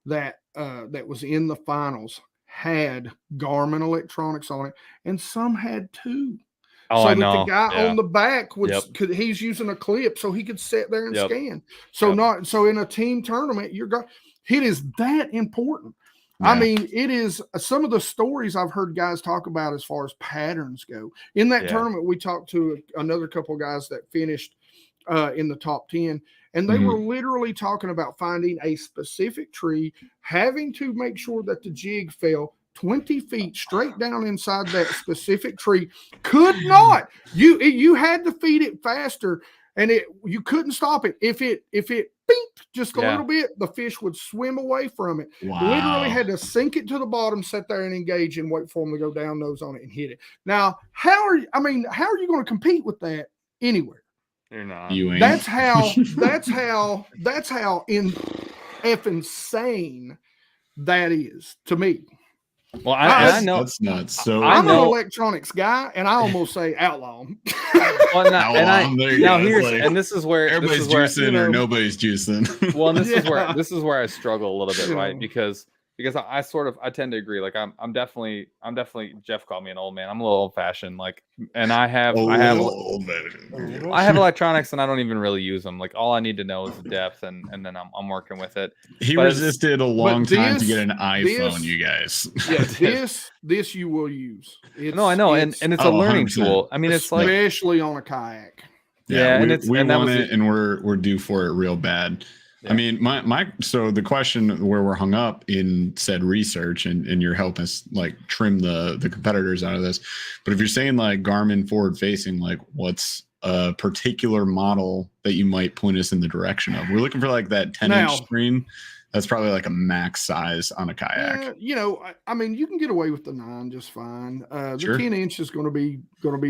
S2: that was in the finals had Garmin electronics on it, and some had 2.
S3: Oh,
S2: so
S3: I
S2: that
S3: know.
S2: the guy on the back he's using a clip so he could sit there and scan. So in a team tournament, it is that important. I mean, it is some of the stories I've heard guys talk about as far as patterns go. In that tournament, we talked to another couple of guys that finished in the top 10, and they were literally talking about finding a specific tree, having to make sure that the jig fell 20 feet straight down inside that specific tree. Could not. You had to feed it faster, and you couldn't stop it. If it beeped just a little bit, the fish would swim away from it. Literally had to sink it to the bottom, sit there and engage, and wait for them to go down nose on it and hit it. Now, how are you going to compete with that anywhere?
S3: You're not.
S1: You ain't.
S2: That's how insane that is to me.
S3: Well, I know
S1: that's nuts. So
S2: I'm an electronics guy, and I almost say outlaw.
S3: This is where
S1: everybody's juicing or nobody's juicing.
S3: Well, and this is where I struggle a little bit, right? Because I tend to agree. Like I'm definitely Jeff called me an old man. I'm a little old fashioned. Like, and I have electronics, and I don't even really use them. Like, all I need to know is the depth, and then I'm working with it.
S1: He resisted a long time to get an iPhone, you guys.
S2: Yeah, this you will use.
S3: No, I know, and it's a learning
S1: 100%.
S3: tool. I mean, it's like,
S2: especially on a kayak.
S1: Yeah, we want it, and we're due for it real bad. Yeah. I mean, so the question where we're hung up in said research, and you're helping us like trim the competitors out of this. But if you're saying like Garmin forward facing, like what's a particular model that you might point us in the direction of? We're looking for like that 10-inch screen. That's probably like a max size on a kayak.
S2: I mean, you can get away with the 9 just fine. The 10-inch is going to be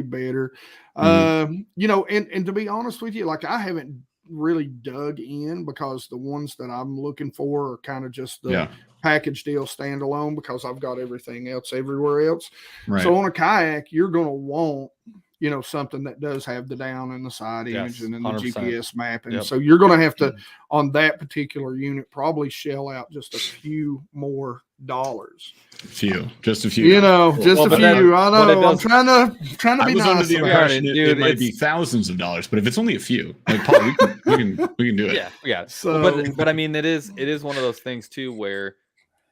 S2: better. And to be honest with you, like I haven't really dug in, because the ones that I'm looking for are kind of just the package deal standalone, because I've got everything else everywhere else. Right. So on a kayak, you're going to want, something that does have the down and the side image and then the 100%. GPS mapping. Yep. So you're going to have to, on that particular unit, probably shell out just a few more dollars.
S1: Just a few.
S2: Just a few. I know. I'm trying to be nice.
S1: Under the impression it might be thousands of dollars, but if it's only a few, like Paul, we can do it.
S3: Yeah. So, but I mean, it is one of those things too, where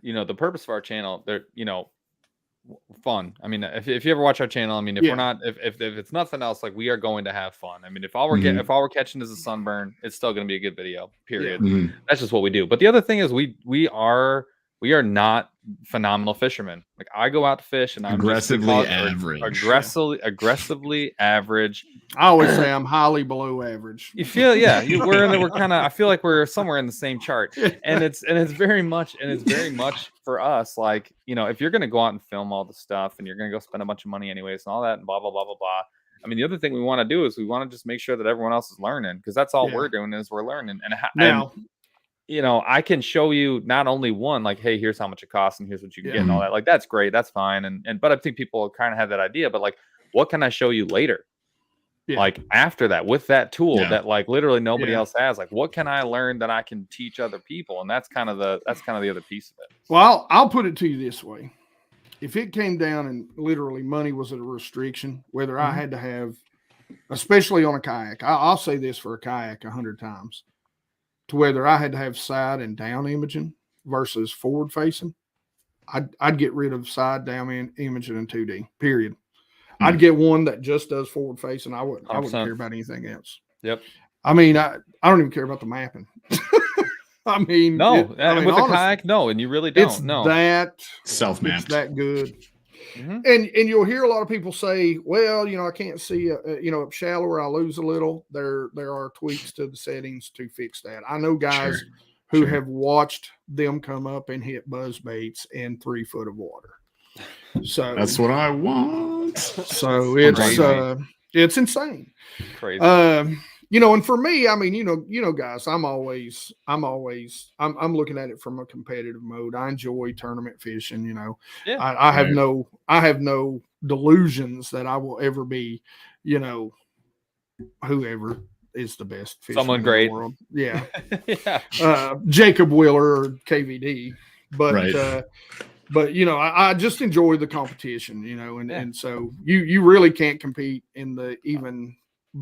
S3: the purpose of our channel, they're fun. I mean, if you ever watch our channel, I mean, if we're not, if it's nothing else, like we are going to have fun. I mean, if all we're catching is a sunburn, it's still going to be a good video. Period. Yeah. That's just what we do. But the other thing is, we are not phenomenal fishermen. Like, I go out to fish, and I'm
S1: aggressively average.
S3: Aggressively average.
S2: I always say I'm highly below average.
S3: You feel, we're kind of. I feel like we're somewhere in the same chart, and it's very much for us. Like, if you're going to go out and film all the stuff, and you're going to go spend a bunch of money anyways, and all that, and blah blah blah blah blah. I mean, the other thing we want to do is we want to just make sure that everyone else is learning, because that's all we're doing is we're learning. you know, I can show you not only one, like, hey, here's how much it costs and here's what you can get and all that. Like, that's great. That's fine. But I think people kind of have that idea, but like, what can I show you later?
S2: Yeah.
S3: Like after that, with that tool
S1: Yeah.
S3: that like literally nobody else has, like what can I learn that I can teach other people? And that's kind of the other piece of it.
S2: Well, I'll put it to you this way. If it came down and literally money was a restriction, whether I had to have, especially on a kayak, I'll say this for a kayak 100 times, to whether I had to have side and down imaging versus forward facing, I'd get rid of side down imaging in 2D, period. I'd get one that just does forward facing. I wouldn't care about anything else.
S3: Yep.
S2: I mean, I don't even care about the mapping. I mean,
S3: no,
S2: with
S3: honestly, a kayak, no, and you really don't.
S2: It's
S3: no,
S2: that
S1: self-mapped.
S2: It's that good. And you'll hear a lot of people say, well, you know, I can't see, you know, up shallower, I lose a little. There are tweaks to the settings to fix that. I know guys who have watched them come up and hit buzz baits in 3 foot of water. So
S1: that's what I want.
S2: So it's insane.
S3: Crazy.
S2: You know, and for me, I mean, you know, guys, I'm looking at it from a competitive mode. I enjoy tournament fishing. You know, I have no delusions that I will ever be, you know, whoever is the best fisherman
S3: someone great
S2: in the world. Yeah.
S3: Yeah.
S2: Jacob Wheeler or KVD, but you know, I just enjoy the competition, you know, and so you really can't compete in the even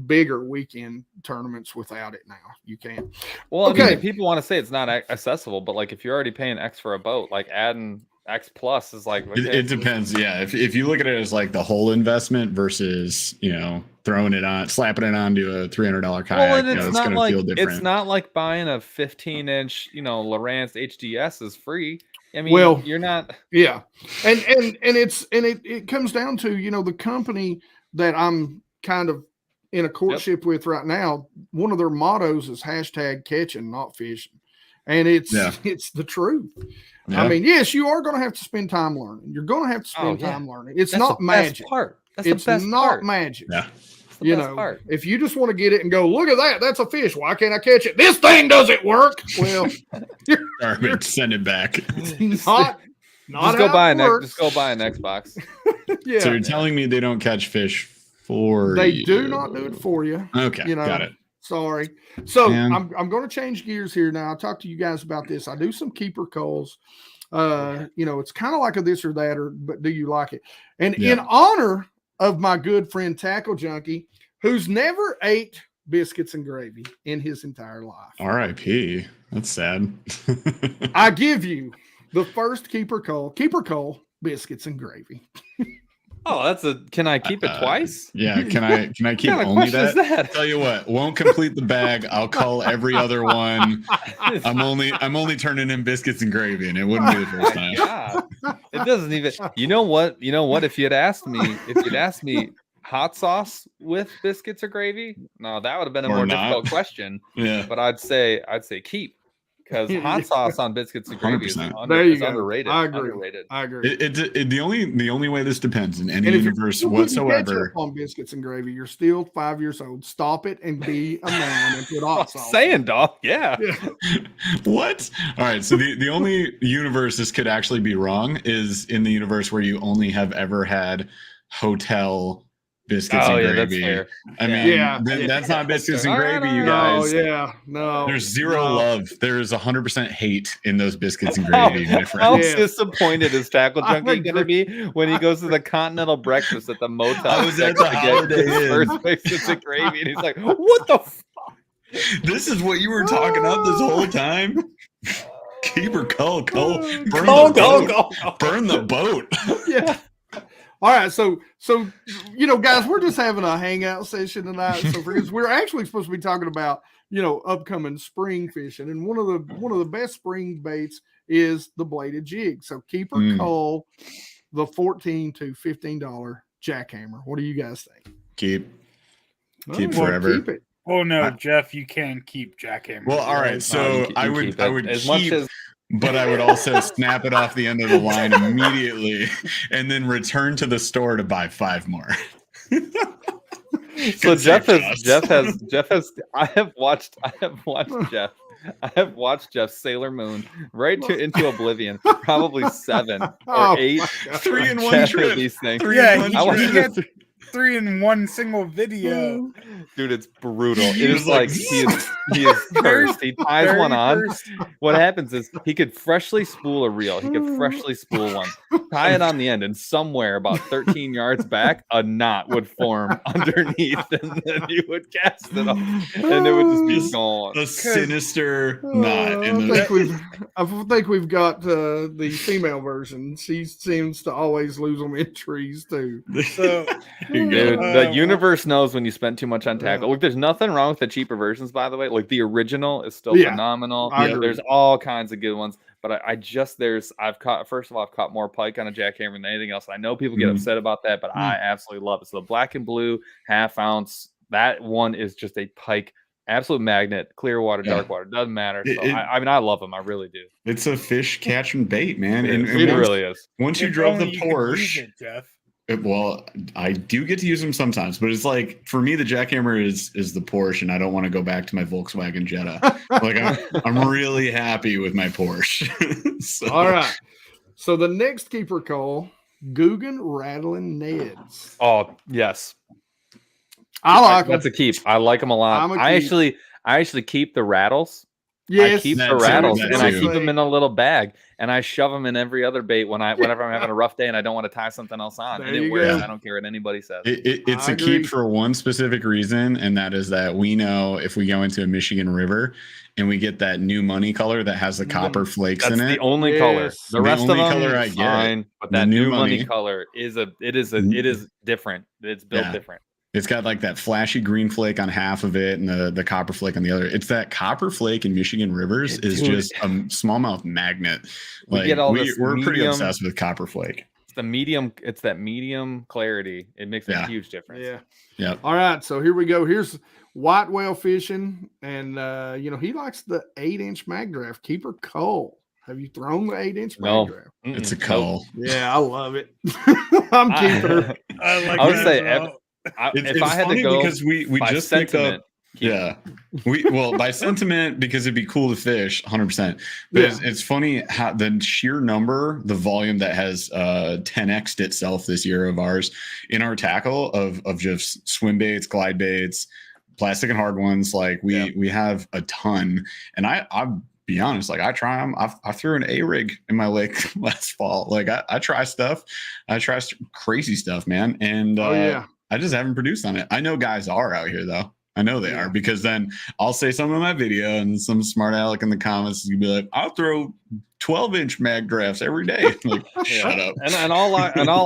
S2: bigger weekend tournaments without it now. You can't.
S3: Well, I mean, people want to say it's not accessible, but like if you're already paying X for a boat, like adding X plus is like okay,
S1: it depends. Yeah. If you look at it as like the whole investment versus, you know, throwing it on, slapping it onto a $300 kayak,
S3: well, and
S1: you know,
S3: it's
S1: going to feel different.
S3: It's not like buying a 15-inch, you know, Lowrance HDS is free. I mean, you're not.
S2: Yeah. And it comes down to, you know, the company that I'm kind of in a courtship with right now. One of their mottos is #catching, not fishing. And it's the truth. Yeah. I mean, yes, you are going to have to spend time learning. You're going to have to spend time learning. It's not magic. It's not magic. Yeah. You know, if you just want to get it and go, look at that, that's a fish. Why can't I catch it? This thing doesn't work. Well,
S1: garbage. Send it back.
S2: Not
S3: just go buy an Xbox.
S2: Yeah.
S1: So you're telling me they don't catch fish for
S2: they
S1: you?
S2: do not do it for you.
S1: Okay,
S2: you know,
S1: got it.
S2: Sorry. So I'm going to change gears here now. I'll talk to you guys about this. I do some keeper calls. You know, it's kind of like a this or that, but do you like it? And in honor of my good friend Tackle Junkie, who's never ate biscuits and gravy in his entire life.
S1: R.I.P. That's sad.
S2: I give you the first keeper call, biscuits and gravy.
S3: Oh, can I keep it twice?
S1: Yeah, can I keep only that? Tell you what, won't complete the bag. I'll call every other one. I'm only turning in biscuits and gravy, and it wouldn't be the first time.
S3: God. It doesn't even. You know what? If you'd asked me hot sauce with biscuits or gravy, no, that would have been a more difficult question. Yeah, but I'd say keep. Because hot sauce on biscuits and gravy is underrated.
S2: I agree.
S1: The only way this depends in any universe whatsoever.
S2: On biscuits and gravy, you're still 5 years old. Stop it and be a man and put hot sauce.
S3: Saying, dog. Yeah.
S1: What? All right. So the only universe this could actually be wrong is in the universe where you only have ever had hotel biscuits and gravy.
S3: That's fair.
S1: I mean, that's not biscuits and gravy, you guys.
S2: No.
S1: There's zero love. There's 100% hate in those biscuits and gravy.
S3: How disappointed is Tackle Junkie going to be when he goes to the continental breakfast at the motel?
S1: I was at the Holiday Inn.
S3: First biscuits and gravy, and he's like, "What the fuck?
S1: This is what you were talking up this whole time." Keeper call, burn the boat.
S2: Yeah. All right, so you know, guys, we're just having a hangout session tonight. So we're actually supposed to be talking about, you know, upcoming spring fishing, and one of the best spring baits is the bladed jig. So keeper call the $14 to $15 jackhammer. What do you guys think?
S1: Keep forever.
S2: Keep it.
S4: Oh no, Jeff, you can keep jackhammer.
S1: Well, all right, so I would keep. But I would also snap it off the end of the line immediately and then return to the store to buy 5 more.
S3: So
S1: Good save,
S3: Jeff
S1: Josh.
S3: has I have watched Jeff Sailor Moon into oblivion, probably 7 or
S2: Oh,
S3: 8
S2: my God.
S1: 3 in one
S3: Chapter
S1: trip.
S3: of these things.
S1: 3
S4: Yeah,
S1: in one
S4: he
S3: I watched
S1: trip.
S4: had 3 in one single video.
S3: Dude, it's brutal. It
S1: He
S3: is
S1: was like,
S3: like he is cursed. He ties one on. What happens is he could freshly spool a reel. He could freshly spool one, tie it on the end, and somewhere about 13 yards back, a knot would form underneath, and then you would cast it off, and it would just be gone.
S1: A sinister knot in
S2: I think we've got the female version. She seems to always lose them in trees too.
S4: So,
S1: Here you
S3: Dude,
S1: go.
S3: the universe knows when you spend too much on tackle.
S2: Yeah.
S3: Look, there's nothing wrong with the cheaper versions, by the way. Like the original is still
S2: Yeah,
S3: phenomenal.
S2: I agree.
S3: There's all kinds of good ones, but I've caught more pike on a jackhammer than anything else. I know people get upset about that, but I absolutely love it. So the black and blue half ounce, that one is just a pike, absolute magnet, clear water, dark water, doesn't matter. So I mean, I love them. I really do.
S1: It's a fish catching bait, man.
S3: It
S1: And
S3: really is.
S1: once you
S4: if
S1: drove
S4: only
S1: the
S4: you could use
S1: Porsche,
S4: it, Jeff.
S1: well, I do get to use them sometimes, but it's like for me, the jackhammer is the Porsche, and I don't want to go back to my Volkswagen Jetta. Like I'm really happy with my Porsche. So,
S2: All right. So the next keeper call, Guggen rattling Neds.
S3: Oh yes,
S2: I like them.
S3: that's a keep. I like them a lot.
S2: I'm a
S3: I
S2: keep.
S3: actually keep the rattles.
S2: Yes,
S3: I keep
S1: that
S3: the
S1: too,
S3: rattles
S1: that
S3: and I
S1: too.
S3: keep them in a little bag and I shove them in every other bait whenever I'm having a rough day and I don't want to tie something else on.
S2: There
S3: And it
S2: you
S3: works.
S2: go.
S3: I don't care what anybody says.
S1: It's
S2: I
S1: a
S2: agree.
S1: keep for one specific reason, and that is that we know if we go into a Michigan river and we get that new money color that has the copper flakes
S3: That's
S1: in
S3: the
S1: it.
S3: only color.
S2: Yes.
S3: The
S1: The
S3: rest of
S1: only
S3: them
S1: color I
S3: is
S1: get,
S3: fine, but
S1: the
S3: that
S1: new
S3: new money
S1: money.
S3: color is different. It's built
S1: Yeah.
S3: different.
S1: It's got like that flashy green flake on half of it and the copper flake on the other. It's that copper flake in Michigan rivers is
S3: Dude.
S1: just a smallmouth magnet.
S3: We
S1: Like
S3: get all this
S1: we're pretty
S3: medium-
S1: obsessed with copper flake.
S3: It's that medium clarity. It makes a
S1: Yeah.
S3: huge difference.
S2: Yeah.
S1: Yep.
S2: All right. So here we go. Here's white whale fishing. And, he likes the 8-inch mag draft. Keeper Cole. Have you thrown the 8-inch
S3: No.
S2: mag draft?
S1: It's a
S3: Nope.
S1: cull.
S2: Yeah, I love it. I'm keeping her.
S3: I would say if I had to go
S1: because we
S3: by
S1: just picked
S3: sentiment,
S1: up. Yeah, by sentiment because it'd be cool to fish 100%. But
S2: Yeah.
S1: it's funny how the sheer number, the volume that has 10x'd itself this year of ours in our tackle of just swim baits, glide baits, plastic and hard ones. Like we have a ton, and I'll be honest, like I try them. I threw an A-rig in my lake last fall. Like I try stuff. I try crazy stuff, man. And I just haven't produced on it. I know guys are out here though. I know they are, because then I'll say something in my video and some smart aleck in the comments will be like, I'll throw 12-inch mag drafts every day. Like, shut up.
S3: And all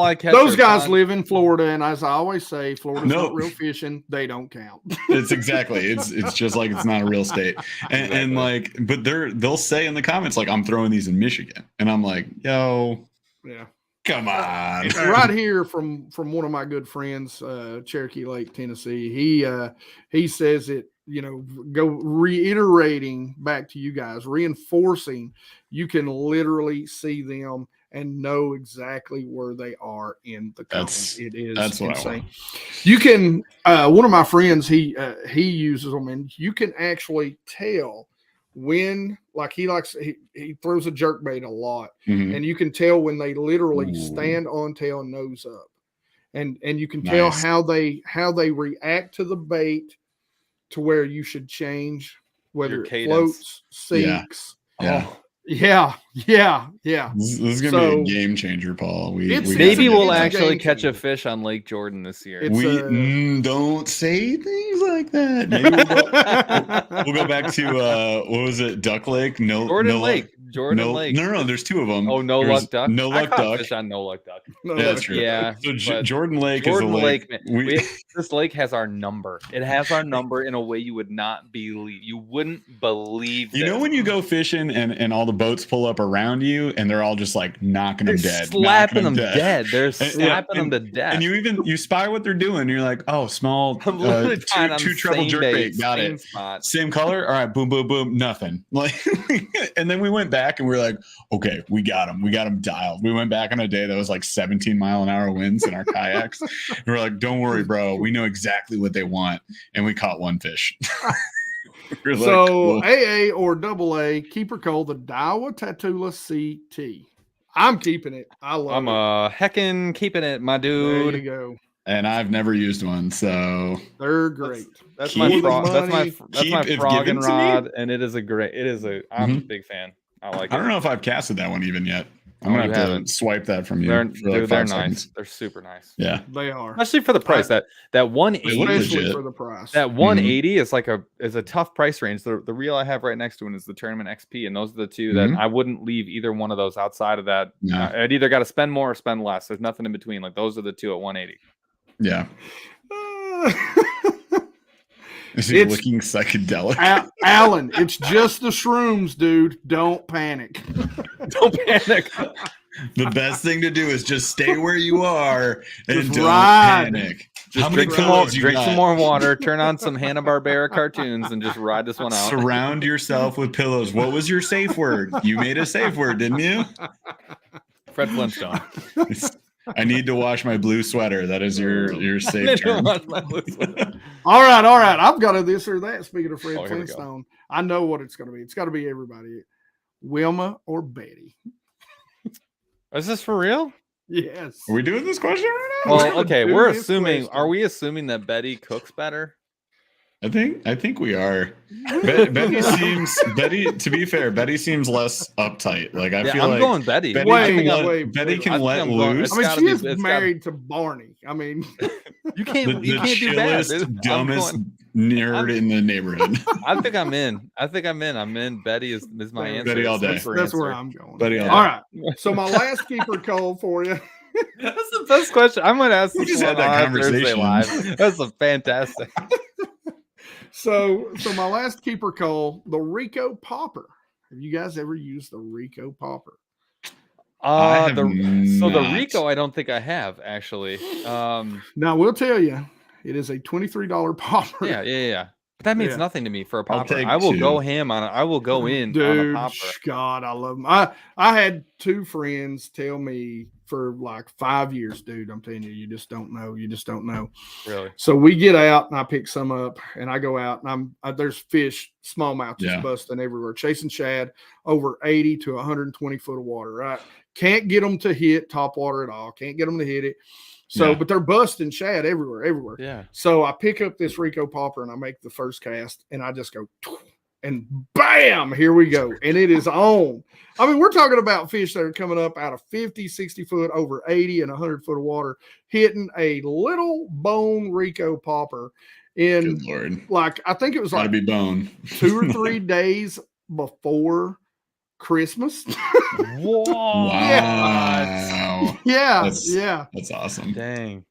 S3: I catch
S2: Those
S3: are
S2: guys
S3: fun.
S2: live in Florida, and as I always say, Florida's
S1: No.
S2: not real fishing. They don't count.
S1: It's exactly. It's just like it's not a real state. And like, but they'll say in the comments like, I'm throwing these in Michigan, and I'm like, yo,
S2: Yeah.
S1: come on.
S2: Right here from one of my good friends, Cherokee Lake, Tennessee. He says it, go reiterating back to you guys, reinforcing, you can literally see them and know exactly where they are in the cone. It is
S1: that's what
S2: insane.
S1: I want.
S2: You can one of my friends, he uses them, and you can actually tell when, like, he throws a jerk bait a lot,
S1: Mhm.
S2: and you can tell when they literally
S1: Ooh.
S2: stand on tail, nose up, and you can tell
S1: Nice.
S2: how they react to the bait to where you should change, whether
S3: Your
S2: it
S3: cadence.
S2: floats, sinks.
S1: Yeah.
S2: Oh, yeah.
S1: This is gonna
S2: So,
S1: be a game changer, Paul.
S2: it's-
S3: Maybe
S2: it's a-
S3: we'll
S2: it's a
S3: actually
S2: game
S3: catch a
S2: changer.
S3: fish on Lake Jordan this year.
S2: It's
S1: don't say things like that. Maybe we'll go back to what was it, Duck Lake?
S3: Jordan Lake.
S1: No, there's two of them.
S3: Oh, No
S1: There's
S3: Luck Duck.
S1: No
S3: I
S1: Luck
S3: caught
S1: Duck.
S3: fish on No Luck Duck.
S2: No,
S1: Yeah, that's true.
S3: Yeah,
S1: So
S3: but
S1: Jordan Lake
S3: Jordan
S1: is a lake.
S3: man, this lake has our number. It has our number in a way you would not believe. You wouldn't believe.
S1: You know
S3: this.
S1: when you go fishing and all the boats pull up around you and they're all just like knocking
S3: They're
S1: them dead,
S3: slapping them
S1: knocking
S3: dead. They're
S1: And-
S3: slapping
S1: and-
S3: them to death.
S1: And you spy what they're doing. You're like, oh, small
S3: I'm literally trying
S1: two
S3: on
S1: treble
S3: same
S1: jerk
S3: bait,
S1: bait. Got
S3: same
S1: it.
S3: spot.
S1: Same color. All right, boom, boom, boom. Nothing. Like, and then we went back and we were like, okay, we got them dialed. We went back on a day that was like 17 17-mile-an-hour winds in our kayaks. And we're like, don't worry, bro. We know exactly what they want. And we caught one fish. We're like,
S2: So
S1: cool.
S2: AA or AA, keeper cold, the Daiwa Tatula CT. I'm keeping it. I love
S3: I'm
S2: it.
S3: heckin' keeping it, my
S2: There
S3: dude.
S2: you go.
S1: And I've never used one, so
S2: They're great.
S3: That's
S1: Keep
S3: my
S1: the
S3: frog. That's my
S1: Keep if
S3: frog
S1: given
S3: and
S1: to me.
S3: rod, and it is a great. It is a. I'm a big fan. I like it.
S1: I don't know if I've casted that one even yet. I'm
S3: Oh,
S1: gonna
S3: you
S1: have
S3: haven't.
S1: to swipe that from you.
S3: They're,
S1: for like
S3: dude, they're
S1: 5
S3: nice.
S1: seconds.
S3: They're super nice.
S1: Yeah,
S2: They are.
S3: Especially for the price. That 180.
S2: Especially
S1: legit.
S2: for the price.
S3: That 180 is like a tough price range. The reel I have right next to it is the Tournament XP, and those are the two that I wouldn't leave either one of those outside of that.
S1: No.
S3: I'd either got to spend more or spend less. There's nothing in between. Like those are the two at 180.
S1: yeah. Is he
S2: It's-
S1: looking psychedelic?
S2: Alan, it's just the shrooms, dude. Don't panic.
S3: Don't panic.
S1: The best thing to do is just stay where you are and
S2: Just
S1: don't
S2: ride.
S1: panic.
S3: Just
S1: How many
S3: drink some more,
S1: pillows you
S3: drink
S1: got?
S3: some more water, turn on some Hanna-Barbera cartoons, and just ride this one out.
S1: Surround yourself with pillows. What was your safe word? You made a safe word, didn't you?
S3: Fred Flintstone.
S1: I need to wash my blue sweater. That is your safe term.
S2: All right. I've got a this or that. Speaking of Fred
S3: Oh, here we go.
S2: Flintstone, I know what it's going to be. It's got to be everybody. Wilma or Betty?
S3: Is this for real?
S2: Yes.
S1: Are we doing this question right now?
S3: Well, okay,
S2: do
S3: we're
S2: this
S3: assuming.
S2: question.
S3: Are we assuming that Betty cooks better?
S1: I think we are. Betty. To be fair, Betty seems less uptight. Like I feel
S3: I'm
S1: like
S3: going Betty.
S1: Betty
S2: Wait,
S1: can
S2: wait,
S1: Betty
S2: wait.
S1: can
S3: I think
S1: let
S3: I'm going-
S1: loose.
S2: I mean,
S3: gotta
S2: she
S3: be-
S2: is
S3: it's
S2: married to Barney. I mean,
S3: You can't.
S1: The
S3: You can't do bad.
S1: chillest,
S3: I'm
S1: dumbest
S3: going-
S1: nerd in the neighborhood.
S3: I think I'm in. I'm in. Betty is my answer.
S1: Betty all day.
S3: Safer
S2: that's where
S3: answer.
S2: I'm going.
S1: Betty all
S2: All
S1: day.
S2: right. So my last keeper cold for you.
S3: That's the best question. I'm going to ask
S1: We
S3: this
S1: just
S3: one
S1: had that
S3: on Thursday
S1: conversation.
S3: live. That's a fantastic.
S2: So my last keeper cold, the Rico Popper. Have you guys ever used the Rico Popper?
S1: I have
S3: The
S1: not.
S3: Rico, I don't think I have actually.
S2: Now we'll tell you, it is a $23 popper.
S3: Yeah. But that means
S2: Yeah.
S3: nothing to me for a
S1: I'll
S3: popper.
S1: take
S3: I will
S1: 2.
S3: go ham on it. I will go in on a
S2: Dude,
S3: popper.
S2: God, I love them. I had 2 friends tell me for like 5 years, dude. I'm telling you, you just don't know. You just don't know.
S3: Really?
S2: So we get out and I pick some up and I go out and there's fish, smallmouth just
S1: Yeah.
S2: busting everywhere, chasing shad over 80 to 120 foot of water, right? Can't get them to hit topwater at all. Can't get them to hit it. So,
S1: Yeah.
S2: but they're busting shad everywhere.
S3: Yeah.
S2: So I pick up this Rico popper and I make the first cast and I just go and bam, here we go. And it is on. I mean, we're talking about fish that are coming up out of 50, 60 foot, over 80 and 100 foot of water, hitting a little bone Rico popper in
S1: Good Lord.
S2: like, I think it was
S1: Gotta
S2: like
S1: be bone.
S2: 2 or 3 days before Christmas.
S1: Wow.
S2: Yeah.
S1: That's-
S2: Yeah.
S1: That's awesome.
S3: Dang.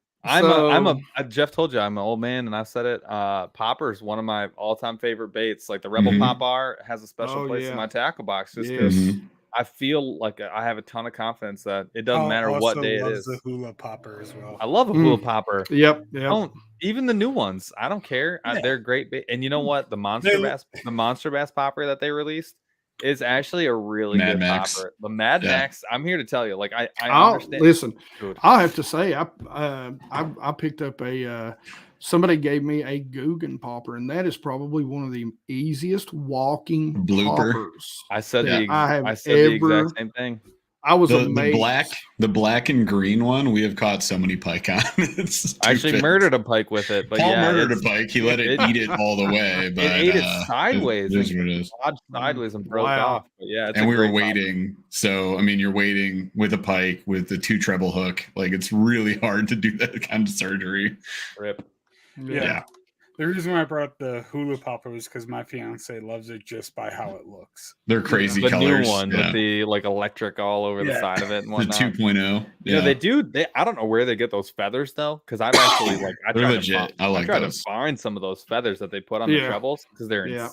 S3: Jeff told you I'm an old man and I've said it. Popper is one of my all-time favorite baits. Like the Rebel
S1: Mhm.
S3: Pop R has a special
S2: Oh,
S3: place
S2: yeah.
S3: in my tackle box just
S2: Yes.
S3: because
S1: Mhm.
S3: I feel like I have a ton of confidence that it doesn't
S4: Paul
S3: matter what
S4: also
S3: day it
S4: loves
S3: is.
S4: the hula popper as well.
S3: I love a hula popper.
S2: Yep.
S3: Don't even the new ones. I don't care.
S4: Yeah.
S3: They're great. And you know what? The monster bass popper that they released is actually a really
S1: Mad
S3: good
S1: Max.
S3: popper. The Mad
S1: Yeah.
S3: Max. I'm here to tell you. Like I
S2: I'll
S3: understand.
S2: listen.
S3: Dude.
S2: I'll have to say, I picked up somebody gave me a Guggen popper, and that is probably one of the easiest walking
S1: Blooper.
S2: poppers.
S3: I said
S1: Yeah.
S3: I said the exact same thing.
S2: I was
S1: The
S2: amazed.
S1: black and green one, we have caught so many pike on. It's
S3: I actually
S1: stupid.
S3: murdered a pike with it, but
S1: Paul
S3: yeah,
S1: murdered a
S3: it's-
S1: pike. He let it eat it all the way, but
S3: it ate it sideways.
S1: It is what it is.
S3: Dodged sideways and broke
S2: Wow.
S3: off. But yeah, it's
S1: And
S3: a
S1: we were
S3: great popper.
S1: waiting. So I mean, you're waiting with a pike with the 2 treble hook. Like it's really hard to do that kind of surgery.
S3: Rip.
S4: Yeah. The reason why I brought up the hula popper was because my fiance loves it just by how it looks.
S1: They're crazy
S3: The
S1: colors.
S3: new one
S1: Yeah.
S3: with the like electric all over the
S4: Yeah.
S3: side of it and
S1: The
S3: whatnot.
S1: 2.0.
S3: You know, they I don't know where they get those feathers though, because I've actually
S1: They're
S3: tried
S1: legit. I like
S3: tried
S1: those.
S3: to find some of those feathers that they put on the
S2: Yeah.
S3: trebles because they're
S2: Yeah.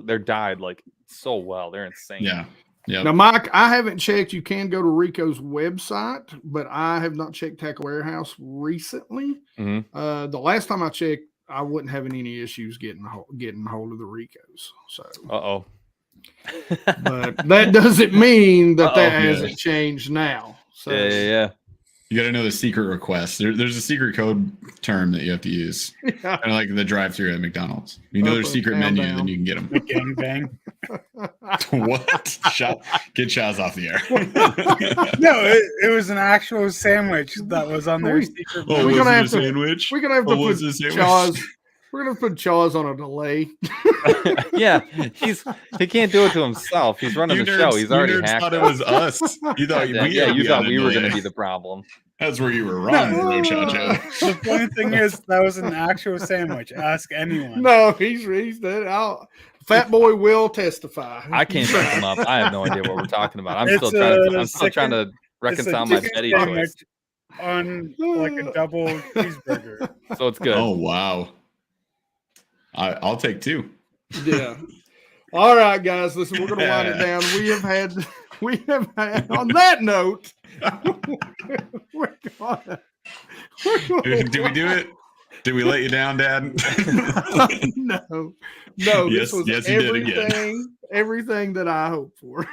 S3: they're dyed like so well. They're insane.
S1: Yeah. Yeah.
S2: Now, Mike, I haven't checked. You can go to Rico's website, but I have not checked Tackle Warehouse recently.
S3: Mhm.
S2: The last time I checked, I wasn't having any issues getting hold of the Ricos. So,
S3: Uh-oh.
S2: but that doesn't mean that
S3: Uh-oh.
S2: hasn't changed now. So,
S3: Yeah.
S1: You got to know the secret request. There's a secret code term that you have to use.
S2: Yeah.
S1: Kind of like the drive-through at McDonald's. You know their secret
S2: Down,
S1: menu,
S2: down.
S1: then you can get them.
S4: The gangbang.
S1: What? Get Chaz off the air.
S4: No, it was an actual sandwich that was on their secret.
S1: Oh,
S2: We're
S1: was
S2: gonna
S1: it
S2: have
S1: a
S2: to-
S1: sandwich?
S2: We're gonna have to
S1: Oh, was
S2: put
S1: it a sandwich?
S2: Chaz. We're gonna put Chaz on a delay.
S3: Yeah, he can't do it to himself. He's running
S1: You
S3: the
S1: nerds,
S3: show. He's already
S1: you nerds
S3: hacked
S1: thought it
S3: us.
S1: was us. You thought
S3: Yeah, you thought we were going to be the problem.
S1: That's where you were wrong,
S2: No.
S1: bro, Chacho.
S4: The funny thing is, that was an actual sandwich. Ask anyone.
S2: No, he's dead. Fat Boy will testify.
S3: I can't pick him up. I have no idea what we're talking about. I'm
S4: It's
S3: still trying.
S4: a
S3: To
S4: chicken-
S3: reconcile
S4: It's
S3: my
S4: a chicken
S3: Betty
S4: sandwich
S3: choice.
S4: on like a double cheeseburger.
S3: So it's good.
S1: Oh wow. I'll take 2.
S2: Yeah. All right, guys. Listen, we're gonna wind it down. We have had. On that note, we're gonna.
S1: Did we do it? Did we let you down, Dad?
S2: No.
S1: Yes,
S2: This was
S1: yes, you did again.
S2: everything that I hoped for.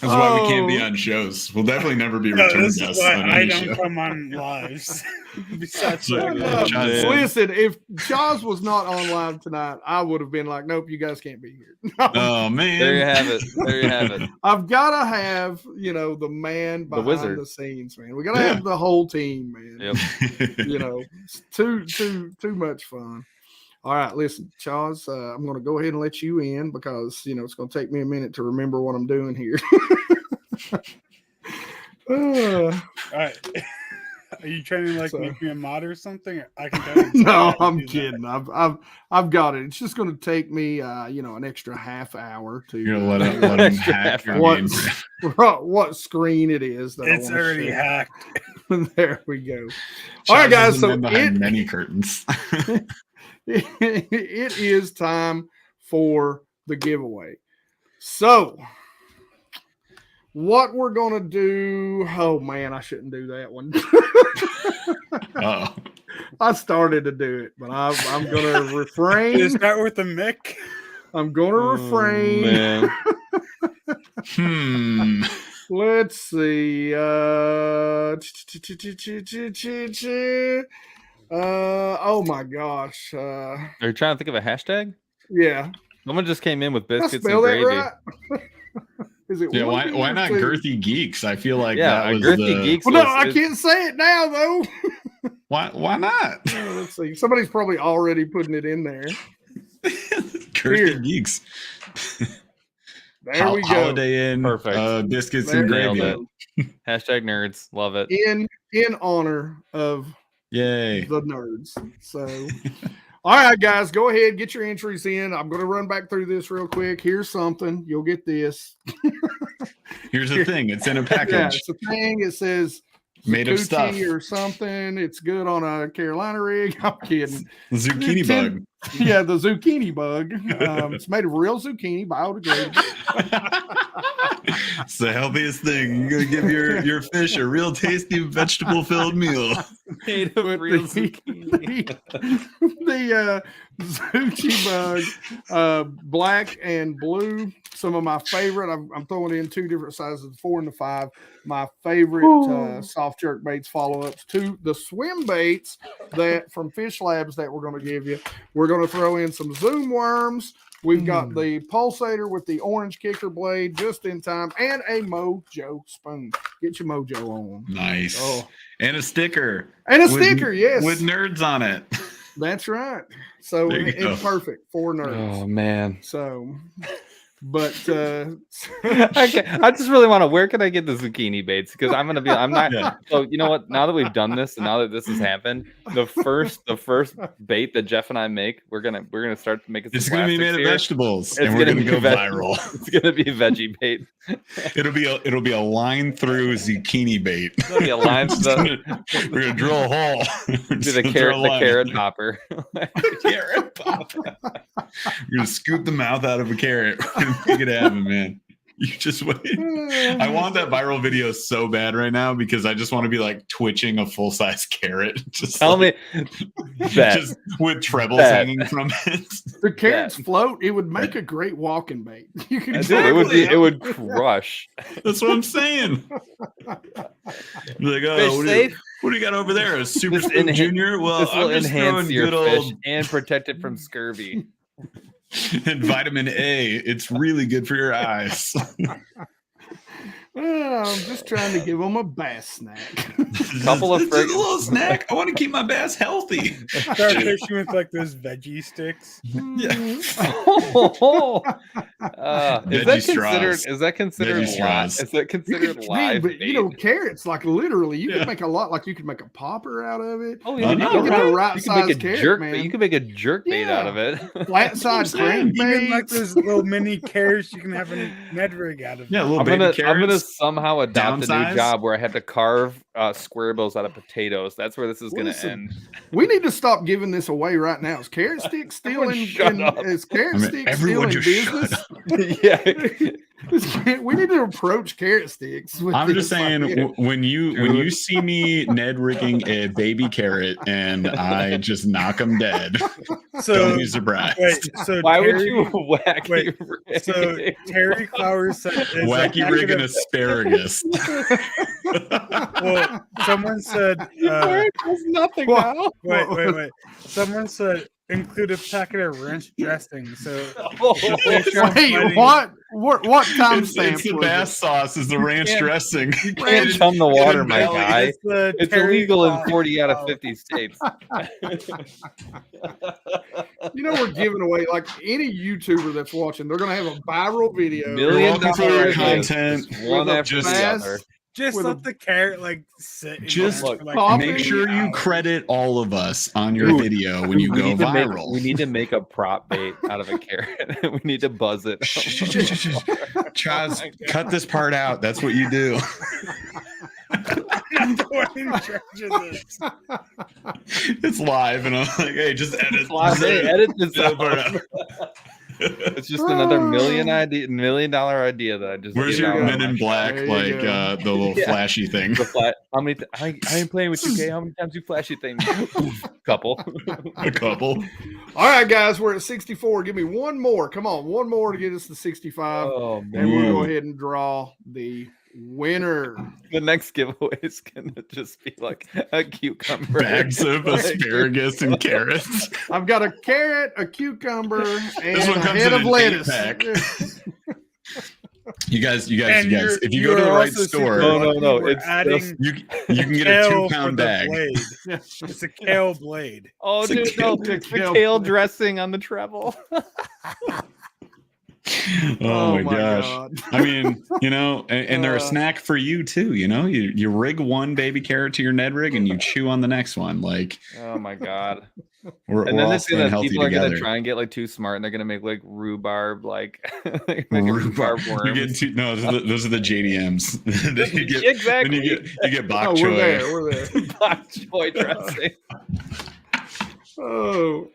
S1: That's why we can't be on shows. We'll definitely never be
S4: No,
S1: return
S4: this is
S1: guests
S4: why
S1: on
S4: I
S1: any
S4: don't
S1: show.
S4: come on lives. Besides,
S1: So,
S4: that,
S1: yeah, Chaz-
S2: Listen, if Chaz was not on live tonight, I would have been like, nope, you guys can't be here.
S1: Oh man.
S3: There you have it. There you have it.
S2: I've got to have, the man behind
S3: wizard.
S2: the scenes, man. We got to have the whole team, man.
S3: Yep.
S2: It's too much fun. All right, listen, Chaz, I'm going to go ahead and let you in because, it's going to take me a minute to remember what I'm doing here.
S4: all right. Are you trying to
S2: So-
S4: make me a mod or something? I can tell you
S2: No,
S4: how to
S2: I'm
S4: do that.
S2: kidding. I've got it. It's just going to take me, an extra half hour to
S1: You're gonna let him hack your
S2: What-
S1: games.
S2: what screen it is that
S4: It's
S2: I wanna
S4: already
S2: share.
S4: hacked.
S2: There we go. All right,
S1: Chaz
S2: guys.
S1: is
S2: So
S1: behind many curtains.
S2: it is time for the giveaway. So, what we're going to do. Oh, man, I shouldn't do that one.
S1: Oh,
S2: I started to do it, but I'm going to
S4: Did it
S2: refrain.
S4: start with a Mick?
S2: I'm going to refrain.
S3: Man.
S2: Let's see. Oh my gosh.
S3: Are you trying to think of a hashtag?
S2: Yeah.
S3: Someone just came in with
S2: Did I
S3: biscuits
S2: spell
S3: and
S2: that
S3: gravy.
S2: right? Is it
S1: yeah.
S2: one
S1: Why
S2: or
S1: not
S2: two?
S1: girthy geeks? I feel like
S3: Yeah,
S1: that was
S3: Girthy
S1: the,
S3: Geeks.
S2: Well, no,
S3: was-
S2: I can't say it now though.
S1: Why not?
S2: Let's see. Somebody's probably already putting it in there.
S1: Girthy
S2: Here.
S1: geeks.
S2: There we go.
S1: Holiday Inn.
S3: Perfect.
S1: Biscuits
S2: There
S1: and
S2: we
S3: Nailed
S1: gravy.
S3: it. Hashtag nerds. Love it.
S2: In honor of
S1: Yay.
S2: the nerds. So, all right, guys, go ahead, get your entries in. I'm going to run back through this real quick. Here's something. You'll get this.
S1: Here's the thing. It's in a
S2: Yeah,
S1: package
S2: it's a thing. It says
S1: made of stuff.
S2: Zucchini or something. It's good on a Carolina rig. I'm kidding.
S1: Zucchini bug.
S2: Yeah, the zucchini bug. It's made of real zucchini, biodegradable.
S1: It's the healthiest thing. You're gonna give your fish a real tasty vegetable filled meal.
S3: Made of
S2: But
S3: real
S2: the
S3: zucchini.
S2: Zucchini bug, black and blue. Some of my favorite. I'm throwing in 2 different sizes, 4 and the 5. My favorite soft jerk baits follow-ups to the swim baits that from Fish Labs that we're going to give you. We're going to throw in some zoom worms. We've got the pulsator with the orange kicker blade just in time, and a Mojo spoon. Get your Mojo on.
S1: Nice.
S2: Oh.
S1: And a sticker.
S2: And a
S1: with-
S2: sticker, yes.
S1: With nerds on it.
S2: That's right. So
S1: There you go.
S2: it's perfect for nerds.
S3: Oh man.
S2: So, but
S3: I just really want to. Where can I get the zucchini baits? Because I'm not.
S1: Yeah.
S3: So you know what? Now that we've done this, and now that this has happened, the first bait that Jeff and I make, we're gonna start making.
S1: It's
S3: Some
S1: gonna be made of
S3: plastics here.
S1: vegetables.
S3: It's
S1: And we're gonna
S3: be
S1: go
S3: veg-
S1: viral.
S3: It's gonna be a veggie bait.
S1: It'll be a line through zucchini bait.
S3: It's gonna be a line.
S1: We're gonna drill a hole. We're
S3: Be
S1: just
S3: the
S1: gonna
S3: carrot,
S1: throw a
S3: the
S1: line.
S3: carrot hopper.
S1: Carrot pop. We're gonna scoop the mouth out of a carrot. We're gonna make it happen, man. You just wait. I want that viral video so bad right now because I just want to be like twitching a full size carrot. Just
S3: Tell me,
S1: just with trebles hanging from it.
S2: The carrots float. It would make a great walking bait. You could
S3: it would crush.
S1: That's what I'm saying. Like, oh, what do you got over there? A Super Spoon Junior? Well,
S3: this will
S1: I'm just
S3: enhance
S1: throwing
S3: your
S1: good
S3: fish
S1: old
S3: and protect it from scurvy.
S1: and vitamin A. It's really good for your eyes.
S2: Well, I'm just trying to give them a bass snack.
S3: Couple of
S1: It's just a little snack. I want to keep my bass healthy.
S4: Start fishing with like those veggie sticks.
S1: Yeah.
S3: Is that considered live? Is that considered live?
S2: But you know, carrots, like literally, you could make a lot. Like you could make a popper out of it.
S3: Oh yeah,
S2: you could get a right size carrot,
S3: jerk.
S2: man.
S3: You can make a jerk bait out of it.
S2: Flat side crankbait.
S4: Even like those little mini carrots you can have a Ned rig out of.
S1: Yeah, little
S3: I'm
S1: baby
S3: gonna
S1: carrots.
S3: somehow adopt a
S1: Downsize?
S3: new job where I have to carve square bills out of potatoes. That's where this is going to end.
S2: We need to stop giving this away right now. Is carrot stick still is carrot stick still in business?
S3: Yeah.
S2: We need to approach carrot sticks.
S1: I'm just saying, when you see me Ned rigging a baby carrot and I just knock them dead, don't be surprised.
S4: Wait, so
S3: why
S4: Terry,
S3: would you wacky rig?
S4: So Terry Flowers said
S1: Wacky rig and asparagus.
S4: Well, someone said
S3: there's nothing now.
S4: Wait. Someone said include a packet of ranch dressing. So
S2: wait, what time stamp?
S1: It's the bass sauce is the ranch dressing.
S3: You can't chum the water, my guy. It's illegal in 40 out of 50 states.
S2: You know, we're giving away, like any YouTuber that's watching, they're going to have a viral video.
S1: $1 content.
S3: One after the other.
S4: Just let the carrot like sit.
S1: Just
S4: like,
S1: make sure you credit all of us on your video when you go viral.
S3: We need to make a prop bait out of a carrot. We need to buzz it.
S1: Chaz, cut this part out. That's what you do. It's live, and I'm like, hey, just edit.
S3: Hey, edit this out. It's just another $1 million idea that I just.
S1: Where's your Men in Black, like the little flashy thing?
S3: How many? I ain't playing with you, Kay. How many times you flashy thing? Couple.
S1: A couple.
S2: All right, guys, we're at 64. Give me one more. Come on, one more to get us to 65.
S3: Oh, man.
S2: And we'll go ahead and draw the winner.
S3: The next giveaway is gonna just be like a cucumber,
S1: bags of asparagus and carrots.
S2: I've got a carrot, a cucumber, and
S1: this one
S2: a
S1: comes
S2: head
S1: in
S2: of
S1: an
S2: lettuce.
S1: 8-pack. You guys, if you go to the right store,
S3: no,
S4: it's adding
S1: you can get a 2-pound bag.
S4: It's a kale blade.
S3: Oh,
S1: It's a
S3: dude,
S1: kale-
S3: the kale dressing on the treble.
S1: Oh my gosh. God. I mean, and they're a snack for you too, you rig one baby carrot to your Ned rig and you chew on the next one. Like,
S3: oh my God.
S1: We're all staying healthy
S3: people
S1: together.
S3: Are gonna try and get like too smart and they're gonna make like rhubarb worms.
S1: Those are the JDMs.
S3: Exactly.
S1: Then you get bok choy.
S2: We're there.
S3: Bok choy dressing.
S2: Oh.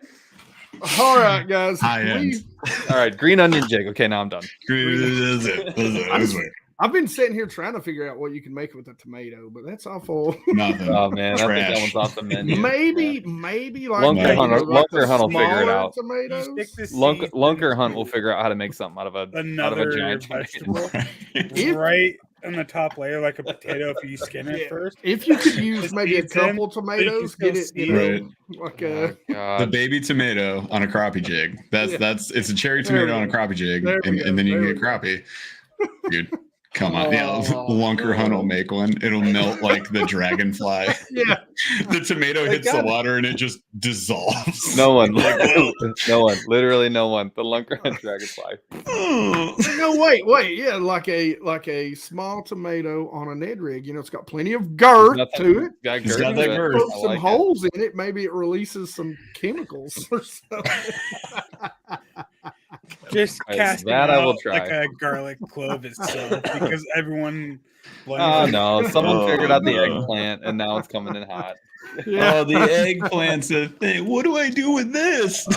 S2: All right, guys.
S3: All right, green onion jig. Okay, now I'm done.
S2: I've been sitting here trying to figure out what you can make with a tomato, but that's awful.
S1: Nothing.
S3: Oh man, I think that one's off the menu.
S2: Maybe like
S3: Lunker Hunt will figure it out. Lunker Hunt will figure out how to make something out of a giant
S4: vegetable. Right on the top layer, like a potato, if you skin it first.
S2: If you could use maybe a couple tomatoes, get it like
S1: the baby tomato on a crappie jig. It's a cherry tomato on a crappie jig, and then you can get crappie. Dude. Come on, Lunker Hunt will make one. It'll melt like the dragonfly.
S2: Yeah,
S1: the tomato hits the water and it just dissolves.
S3: No one, literally no one. The Lunker Hunt dragonfly.
S2: No, wait, yeah, like a small tomato on a Ned rig. It's got plenty of girth to it.
S1: It's got that girth.
S2: Put some holes in it. Maybe it releases some chemicals or something.
S4: Just casting
S3: that I will try.
S4: Like a garlic clove itself because everyone.
S3: Oh no! Someone figured out the eggplant, and now it's coming in hot.
S2: Yeah.
S1: Oh, the eggplant's a thing. What do I do with this?
S2: And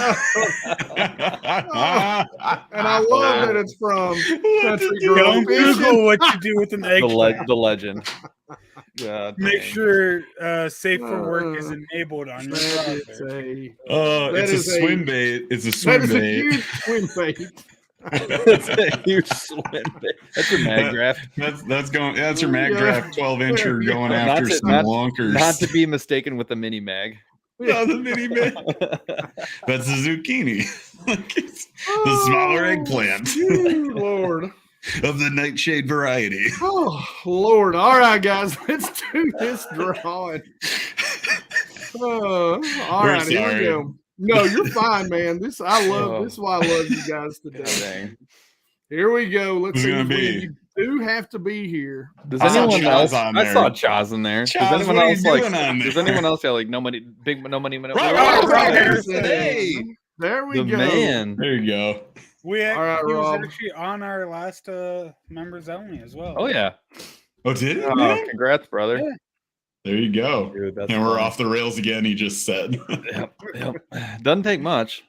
S2: I love that it's from Country Girl
S4: Don't
S2: Fishing.
S4: Google what you do with an eggplant.
S3: The legend. God,
S4: Make
S3: dang.
S4: sure safe for work is enabled on your
S2: That
S4: browser.
S1: It's a
S2: is
S1: swim bait. It's a
S2: That
S1: swim
S2: is a
S1: bait.
S2: huge swim bait.
S3: That's a huge swim bait. That's your mag draft.
S1: That's going. That's your mag
S2: Yeah.
S1: draft 12-incher going
S3: Not
S1: after
S3: to-
S1: some
S3: not-
S1: lunkers.
S3: Not to be mistaken with the mini mag.
S1: No, the mini mag. That's a zucchini. The smaller eggplant
S2: Oh, Lord.
S1: of the nightshade variety.
S2: Oh, Lord. All right, guys. Let's do this drawing. All right, here we
S1: sorry.
S2: go. No, you're fine, man. This is why I love you guys
S3: God,
S2: today.
S3: dang.
S2: Here we go. Let's
S1: Who's
S2: see
S1: gonna
S2: if
S1: be?
S2: you do have to be here.
S3: Does
S1: I saw
S3: anyone
S1: Chaz
S3: else?
S1: on
S3: I
S1: there.
S3: saw Chaz in there.
S1: Chaz,
S3: does anyone
S1: what are you
S3: else like?
S1: doing on
S3: Does
S1: there?
S3: anyone else have like no money? Big no money.
S1: Rob
S2: Harrison.
S1: Hey,
S2: There we
S3: The
S2: go.
S3: man.
S1: there you go.
S4: All
S2: right,
S4: he was
S2: Rob.
S4: actually on our last members only as well.
S3: Oh yeah.
S1: Oh, did it?
S3: Oh,
S1: man?
S3: congrats, brother.
S4: Yeah.
S1: There you go.
S3: Dude, that's
S1: And we're
S3: fun.
S1: off the rails again. He just said.
S3: Yep. Doesn't take much.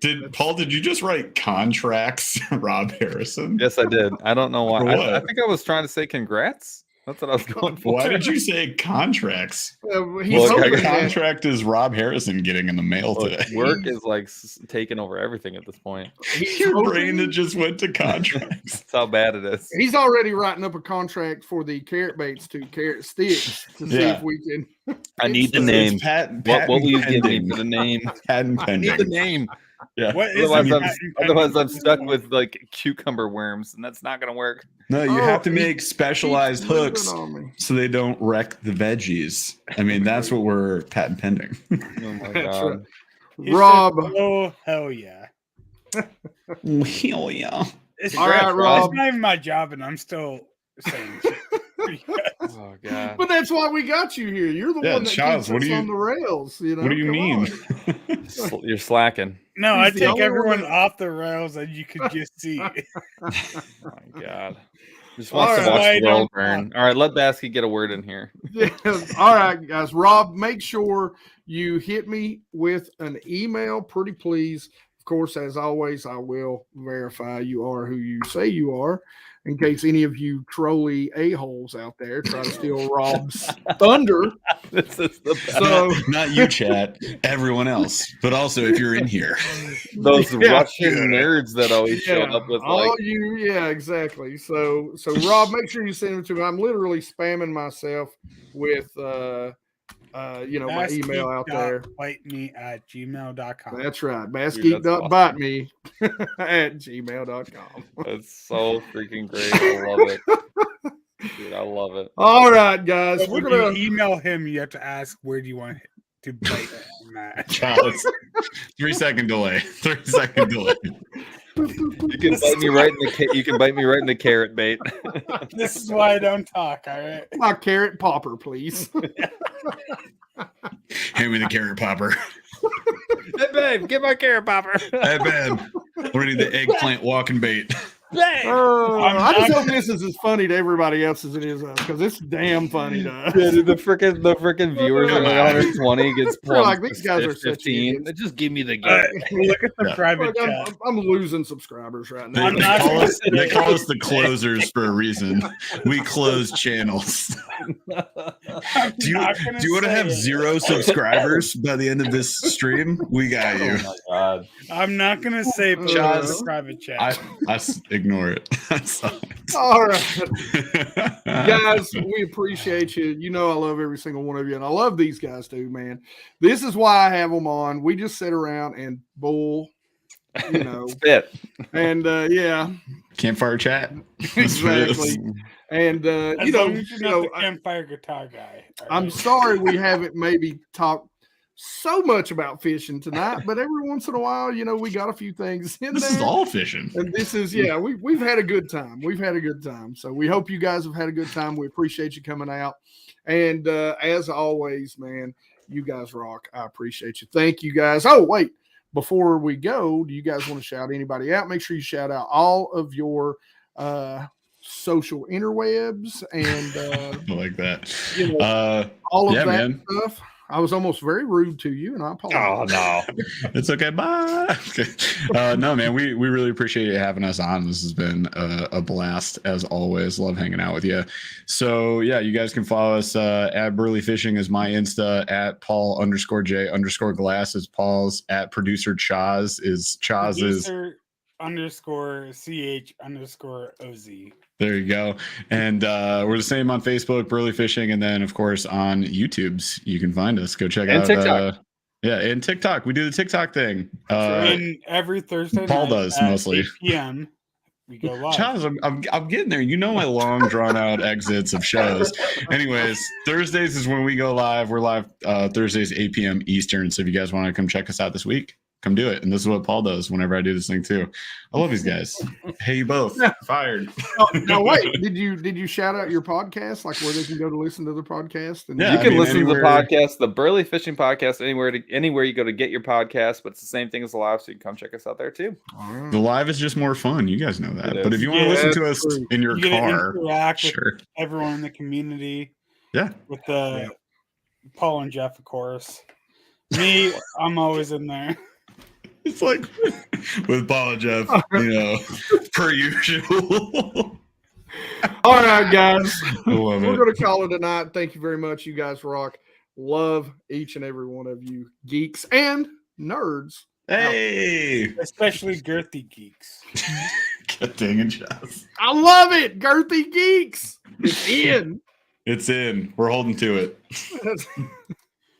S1: Did you just write contracts, Rob Harrison?
S3: Yes, I did. I don't know why.
S1: For
S3: I
S1: what?
S3: think I was trying to say congrats. That's what I was going for.
S1: Why did you say contracts?
S2: He's
S3: Well,
S2: hoping
S1: What
S2: that-
S1: contract is Rob Harrison getting in the mail
S3: Look,
S1: today?
S3: work is like taking over everything at this point.
S1: Your
S2: hoping-
S1: brain that just went to contracts.
S3: That's how bad it is.
S2: He's already writing up a contract for the carrot baits to carrot sticks to see
S1: Yeah.
S2: if we can.
S3: I need the
S1: It's
S3: name.
S1: patent
S3: What will you give me
S1: pending.
S3: for the name?
S1: Patent
S3: I need the
S1: pending.
S3: name.
S1: Yeah.
S4: What is
S3: Otherwise,
S4: the
S3: I'm,
S4: patent
S3: otherwise I'm
S4: pending?
S3: stuck with like cucumber worms, and that's not going to work.
S1: No, you
S2: Oh,
S1: have to
S2: he-
S1: make specialized
S2: He's moving
S1: hooks
S2: on me.
S1: so they don't wreck the veggies. I mean, that's what we're patent pending.
S3: Oh my
S2: That's
S3: god.
S2: right.
S4: He said,
S2: Rob.
S4: oh hell yeah!
S1: Hell yeah.
S4: It's,
S2: All right, Rob.
S4: it's not even my job, and I'm still saying shit.
S3: Oh god.
S2: But that's why we got you here. You're the
S1: Yeah,
S2: one that
S1: Charles,
S2: keeps
S1: what
S2: us
S1: do you-
S2: on the rails. You know,
S1: What do you
S2: Come
S1: mean?
S2: on.
S3: You're slacking.
S4: No, I
S2: He's the
S4: take
S2: only one
S4: everyone
S2: that-
S4: off the rails, and you could just see.
S3: Oh my god. Just wants
S2: All
S3: to
S2: right.
S3: watch
S4: I
S3: the world
S4: don't-
S3: burn. All right, let BassGeek get a word in here.
S2: Yeah. All right, guys. Rob, make sure you hit me with an email, pretty please. Of course, as always, I will verify you are who you say you are, in case any of you trolly a-holes out there try to steal Rob's thunder.
S3: This is the best.
S2: So,
S1: Not you, chat. Everyone else. But also, if you're in here.
S3: Those
S2: Yeah.
S3: Russian nerds that always showed up with like
S2: all you, yeah, exactly. So Rob, make sure you send them to me. I'm literally spamming myself with, my email out there.
S4: BassGeek.biteMe@gmail.com.
S2: That's right.
S3: Dude,
S2: BassGeek.bite me at gmail.com.
S3: that's so freaking great. I love it. Dude, I love it.
S2: All right, guys.
S4: But
S2: We're
S4: when
S2: gonna
S4: you email him, you have to ask, where do you want to bite him at?
S1: Charles, 3-second delay. 3-second delay.
S3: You can bite me right in the you can bite me right in the carrot bait.
S4: This is why I don't talk, all right?
S2: my carrot popper, please.
S1: Hand me the carrot popper.
S3: Hey babe, get my carrot popper.
S1: Hey, babe. We need the eggplant walking bait.
S2: I just hope this is as funny to everybody else as it is us, because it's damn funny to us.
S3: Yeah, dude, the freaking viewers are like 120 gets
S2: They're like,
S3: plugged
S2: these
S3: to
S2: guys are such
S3: 15.
S2: idiots.
S3: Just give me the
S4: All
S3: game.
S4: right, look at the
S1: Yeah.
S4: private
S2: Like,
S4: chat.
S2: I'm losing subscribers right
S1: They,
S2: now.
S4: I'm not
S1: call
S4: gonna
S1: us,
S4: say
S1: they
S4: it.
S1: call us the closers for a reason. We close channels. Do you want to have 0 subscribers by the end of this stream? We got you.
S3: Oh my god.
S4: I'm not gonna say put it in
S1: Chaz,
S4: the private chat.
S1: Ignore it.
S2: All right. Guys, we appreciate you. You know I love every single one of you, and I love these guys too, man. This is why I have them on. We just sit around and bull,
S3: Spit.
S2: and yeah,
S1: Campfire chat. That's what it is.
S2: exactly. And
S4: As long as you're not the campfire guitar guy. all
S2: I'm
S4: right?
S2: sorry we haven't maybe talked so much about fishing tonight, but every once in a while, we got a few things in
S1: This
S2: there.
S1: is all fishing.
S2: And this is, we've had a good time. We've had a good time. So we hope you guys have had a good time. We appreciate you coming out. And as always, man, you guys rock. I appreciate you. Thank you guys. Oh, wait, before we go, do you guys want to shout anybody out? Make sure you shout out all of your social interwebs and
S1: I like that.
S2: you know, all of
S1: yeah,
S2: that
S1: man.
S2: stuff. I was almost very rude to you, and I apologize.
S3: Oh no,
S1: It's okay. Bye. No, man, we really appreciate you having us on. This has been a blast as always. Love hanging out with you. So yeah, you guys can follow us at Burly Fishing is my Insta, at Paul_J_Glass is Paul's, at producer Chaz is
S4: Producer _CH_OZ.
S1: There you go. And we're the same on Facebook, Burly Fishing, and then of course on YouTube's you can find us. Go check out
S3: TikTok.
S1: Yeah, and TikTok. We do the TikTok thing.
S4: And every Thursday
S1: Paul
S4: night
S1: does
S4: at
S1: mostly.
S4: 8 p.m. we go live.
S1: Chaz, I'm getting there. You know my long drawn out exits of shows. Anyways, Thursdays is when we go live. We're live Thursdays 8 p.m. Eastern. So if you guys want to come check us out this week, come do it. And this is what Paul does whenever I do this thing too. I love these guys. Hey, you both fired.
S2: No, wait. Did you shout out your podcast, like where they can go to listen to the podcast? And
S1: Yeah,
S3: you
S1: I
S3: can
S1: mean,
S3: listen to the
S1: anywhere-
S3: podcast, the Burly Fishing Podcast, anywhere you go to get your podcast. But it's the same thing as the live, so you can come check us out there too.
S1: The live is just more fun. You guys know that.
S3: It
S1: But
S3: is.
S1: if you want to
S2: Yeah,
S1: listen to
S2: that's
S1: us
S2: true.
S1: in your
S4: You get to
S1: car,
S4: interact
S1: sure.
S4: with everyone in the community.
S1: Yeah.
S4: With the Paul and Jeff, of course. Me, I'm always in there.
S1: It's like with Paul and Jeff, per usual.
S2: All right, guys.
S1: I love
S2: We're
S1: it.
S2: going to call it a night. Thank you very much. You guys rock. Love each and every one of you, geeks and nerds.
S1: Hey,
S4: Especially girthy geeks.
S1: God dang it, Jeff.
S2: I love it. Girthy geeks. It's in.
S1: It's in. We're holding to it.